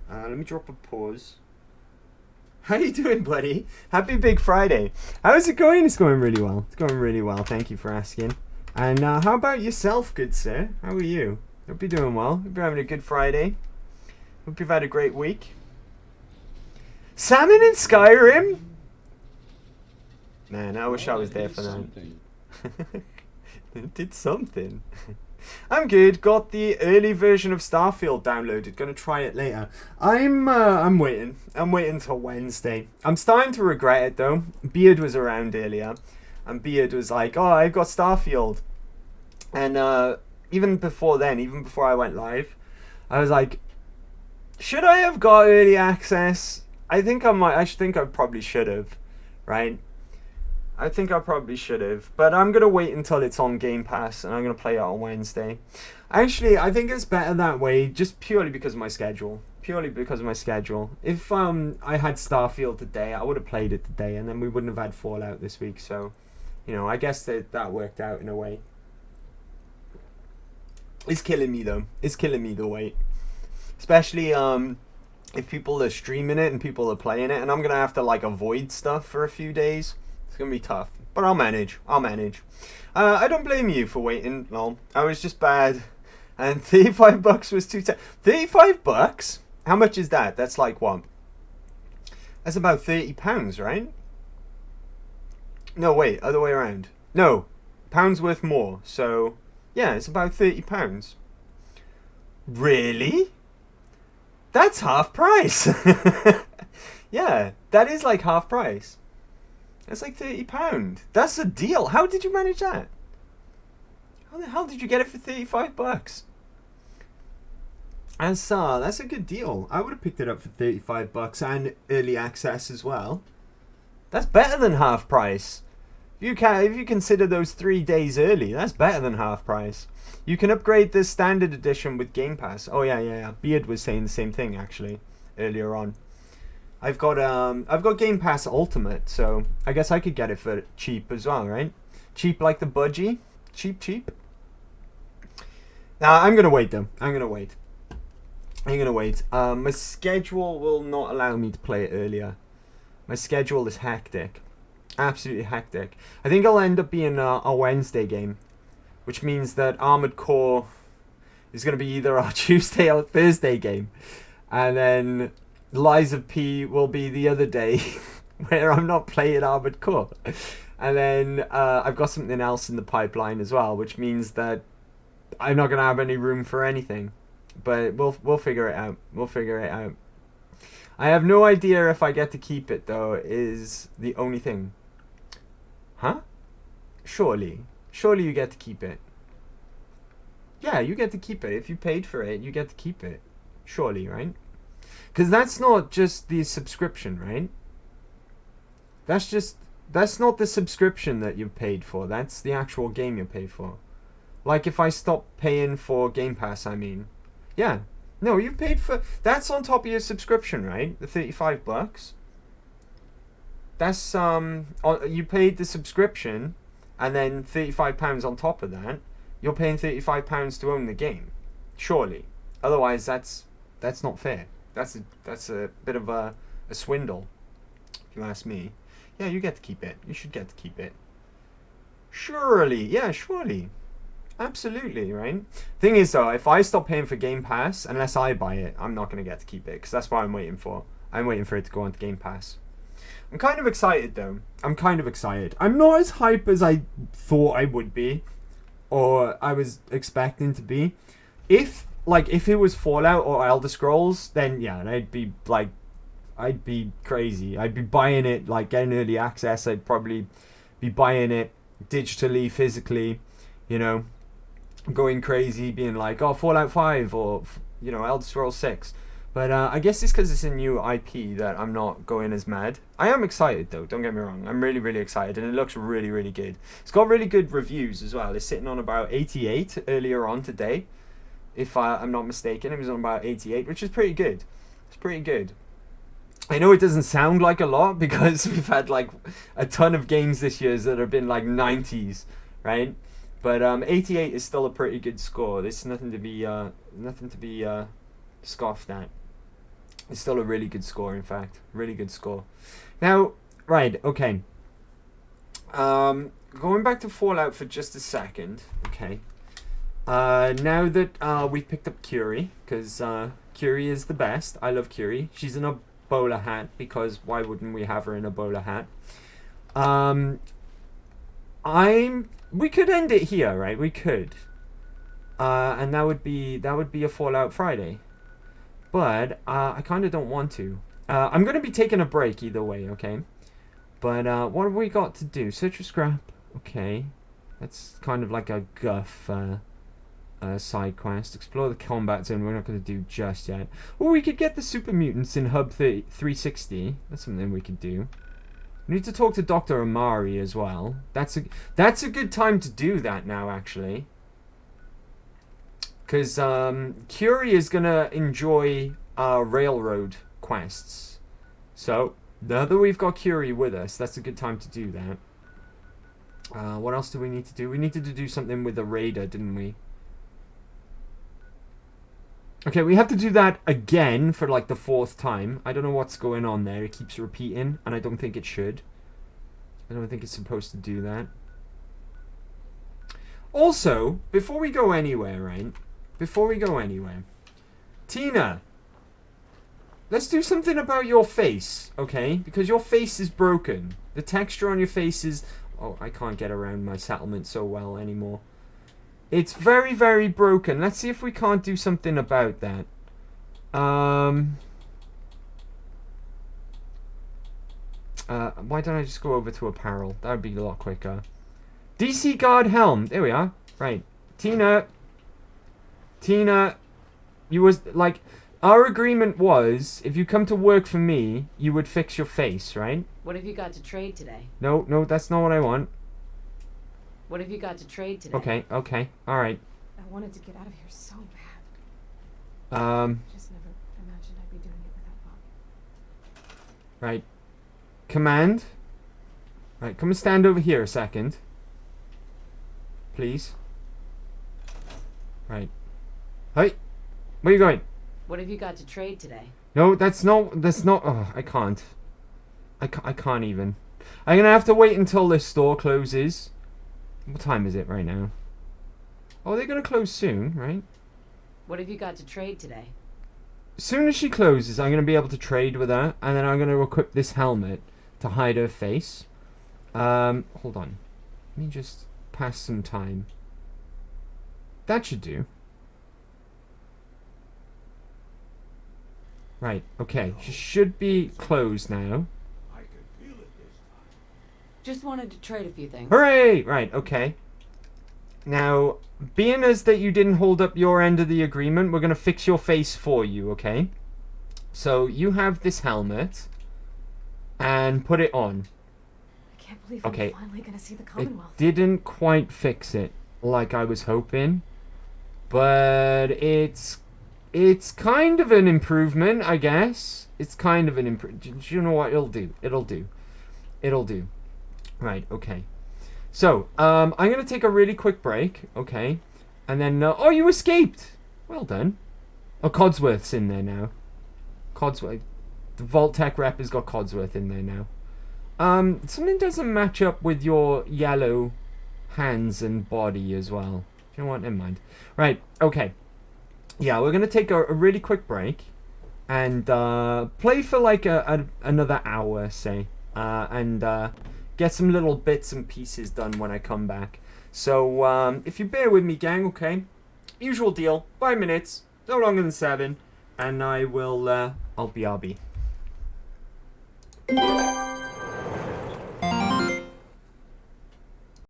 Let me drop a pause. How you doing, buddy? Happy Big Friday. How's it going? It's going really well. It's going really well. Thank you for asking. And how about yourself, good sir? How are you? Hope you're doing well. Hope you're having a good Friday. Hope you've had a great week. Salmon in Skyrim? Man, I wish I was there for that. Did something. I'm good. Got the early version of Starfield downloaded. Gonna try it later. I'm waiting. I'm waiting till Wednesday. I'm starting to regret it though. Beard was around earlier, and Beard was like, "Oh, I've got Starfield," and even before then, even before I went live, I was like, "Should I have got early access?" I think I might. I think I probably should have, right? I think I probably should have, but I'm going to wait until it's on Game Pass, and I'm going to play it on Wednesday. Actually, I think it's better that way, just purely because of my schedule. Purely because of my schedule. If I had Starfield today, I would have played it today, and then we wouldn't have had Fallout this week, so, you know, I guess that worked out in a way. It's killing me, though. It's killing me, the wait. Especially, if people are streaming it and people are playing it, and I'm going to have to, like, avoid stuff for a few days. It's gonna be tough, but I'll manage. I'll manage. I don't blame you for waiting. No, I was just bad, and $35 was too. $35? How much is that? That's like what? That's about £30, right? No, wait, other way around. No, pounds worth more. So yeah, it's about £30. Really? That's half price. Yeah, that is like half price. That's like £30. That's a deal. How did you manage that? How the hell did you get it for $35? That's a good deal. I would have picked it up for $35 and early access as well. That's better than half price. If you consider those 3 days early, that's better than half price. You can upgrade the standard edition with Game Pass. Oh yeah. Beard was saying the same thing actually earlier on. I've got Game Pass Ultimate, so I guess I could get it for cheap as well, right? Cheap like the budgie? Cheap. Nah, I'm gonna wait though. I'm gonna wait. My schedule will not allow me to play it earlier. My schedule is hectic. Absolutely hectic. I think I'll end up being a Wednesday game, which means that Armored Core is gonna be either our Tuesday or Thursday game, and then Lies of P will be the other day where I'm not playing Armored Core. And then I've got something else in the pipeline as well, which means that I'm not going to have any room for anything. But we'll figure it out. We'll figure it out. I have no idea if I get to keep it, though, is the only thing. Huh? Surely you get to keep it. Yeah, you get to keep it. If you paid for it, you get to keep it. Surely, right? Because that's not just the subscription, right? That's not the subscription that you paid for. That's the actual game you paid for. Like if I stop paying for Game Pass, I mean. Yeah. No, you paid for... That's on top of your subscription, right? The $35. That's, you paid the subscription, and then £35 on top of that. You're paying £35 to own the game. Surely. Otherwise, that's not fair. That's a bit of a swindle, if you ask me. Yeah, you get to keep it. You should get to keep it. Surely. Yeah, surely. Absolutely, right? Thing is, though, if I stop paying for Game Pass, unless I buy it, I'm not going to get to keep it, because that's what I'm waiting for. I'm waiting for it to go onto Game Pass. I'm kind of excited, though. I'm kind of excited. I'm not as hype as I thought I would be, or I was expecting to be. If it was Fallout or Elder Scrolls, then yeah, I'd be crazy. I'd be buying it, like, getting early access. I'd probably be buying it digitally, physically, you know, going crazy, being like, oh, Fallout 5 or, you know, Elder Scrolls 6. But I guess it's because it's a new IP that I'm not going as mad. I am excited, though, don't get me wrong. I'm really, really excited, and it looks really, really good. It's got really good reviews as well. It's sitting on about 88 earlier on today. If I'm not mistaken, it was on about 88, which is pretty good. It's pretty good. I know it doesn't sound like a lot because we've had like a ton of games this year that have been like 90s, right? But 88 is still a pretty good score. There's nothing to be scoffed at. It's still a really good score, in fact, really good score. Now, right, okay. Going back to Fallout for just a second, okay. Now that we've picked up Curie, because Curie is the best. I love Curie. She's in a bowler hat, because why wouldn't we have her in a bowler hat? We could end it here, right? We could. And that would be a Fallout Friday. But I kind of don't want to. I'm going to be taking a break either way, okay? But what have we got to do? Search for scrap. Okay. That's kind of like a guff side quest. Explore the combat zone. We're not going to do just yet. Or we could get the super mutants in Hub 360. That's something we could do. We need to talk to Dr. Amari as well. That's a good time to do that now, actually. Because Curie is going to enjoy railroad quests. So, now that we've got Curie with us, that's a good time to do that. What else do we need to do? We needed to do something with the Raider, didn't we? Okay, we have to do that again for like the 4th time. I don't know what's going on there. It keeps repeating, and I don't think it should. I don't think it's supposed to do that. Also, before we go anywhere, right? Before we go anywhere, Tina, let's do something about your face, okay? Because your face is broken. The texture on your face is... Oh, I can't get around my settlement so well anymore. It's very, very broken. Let's see if we can't do something about that. Why don't I just go over to apparel? That would be a lot quicker. DC Guard Helm. There we are. Right. Tina, you was like, our agreement was, if you come to work for me, you would fix your face, right? What have you got to trade today? No, that's not what I want. What have you got to trade today? Okay, alright. I wanted to get out of here so bad. Just never imagined I'd be doing it without Bob. Right. Command. Right, come and stand over here a second. Please. Right. Hey, where are you going? What have you got to trade today? No, that's not, oh, I can't. I can't even. I'm gonna have to wait until this store closes. What time is it right now? Oh, they're gonna close soon, right? What have you got to trade today? As soon as she closes, I'm gonna be able to trade with her, and then I'm gonna equip this helmet to hide her face. Hold on. Let me just pass some time. That should do. Right, okay. She should be closed now. Just wanted to trade a few things. Hooray! Right, okay. Now, being as that you didn't hold up your end of the agreement, we're going to fix your face for you, okay? So, you have this helmet, and put it on. I can't believe I'm finally going to see the Commonwealth. It didn't quite fix it like I was hoping, but it's kind of an improvement, I guess. It's kind of an improvement. You know what? It'll do. It'll do. Right, okay. So, I'm going to take a really quick break, okay? And then, oh, you escaped! Well done. Oh, Codsworth's in there now. Codsworth. The Vault Tech rep has got Codsworth in there now. Something doesn't match up with your yellow hands and body as well. You know what? Never mind. Right, okay. Yeah, we're going to take a really quick break and play for like another hour, say. And get some little bits and pieces done when I come back. So, if you bear with me, gang, okay? Usual deal. 5 minutes. No longer than 7. And I will, I'll be RB.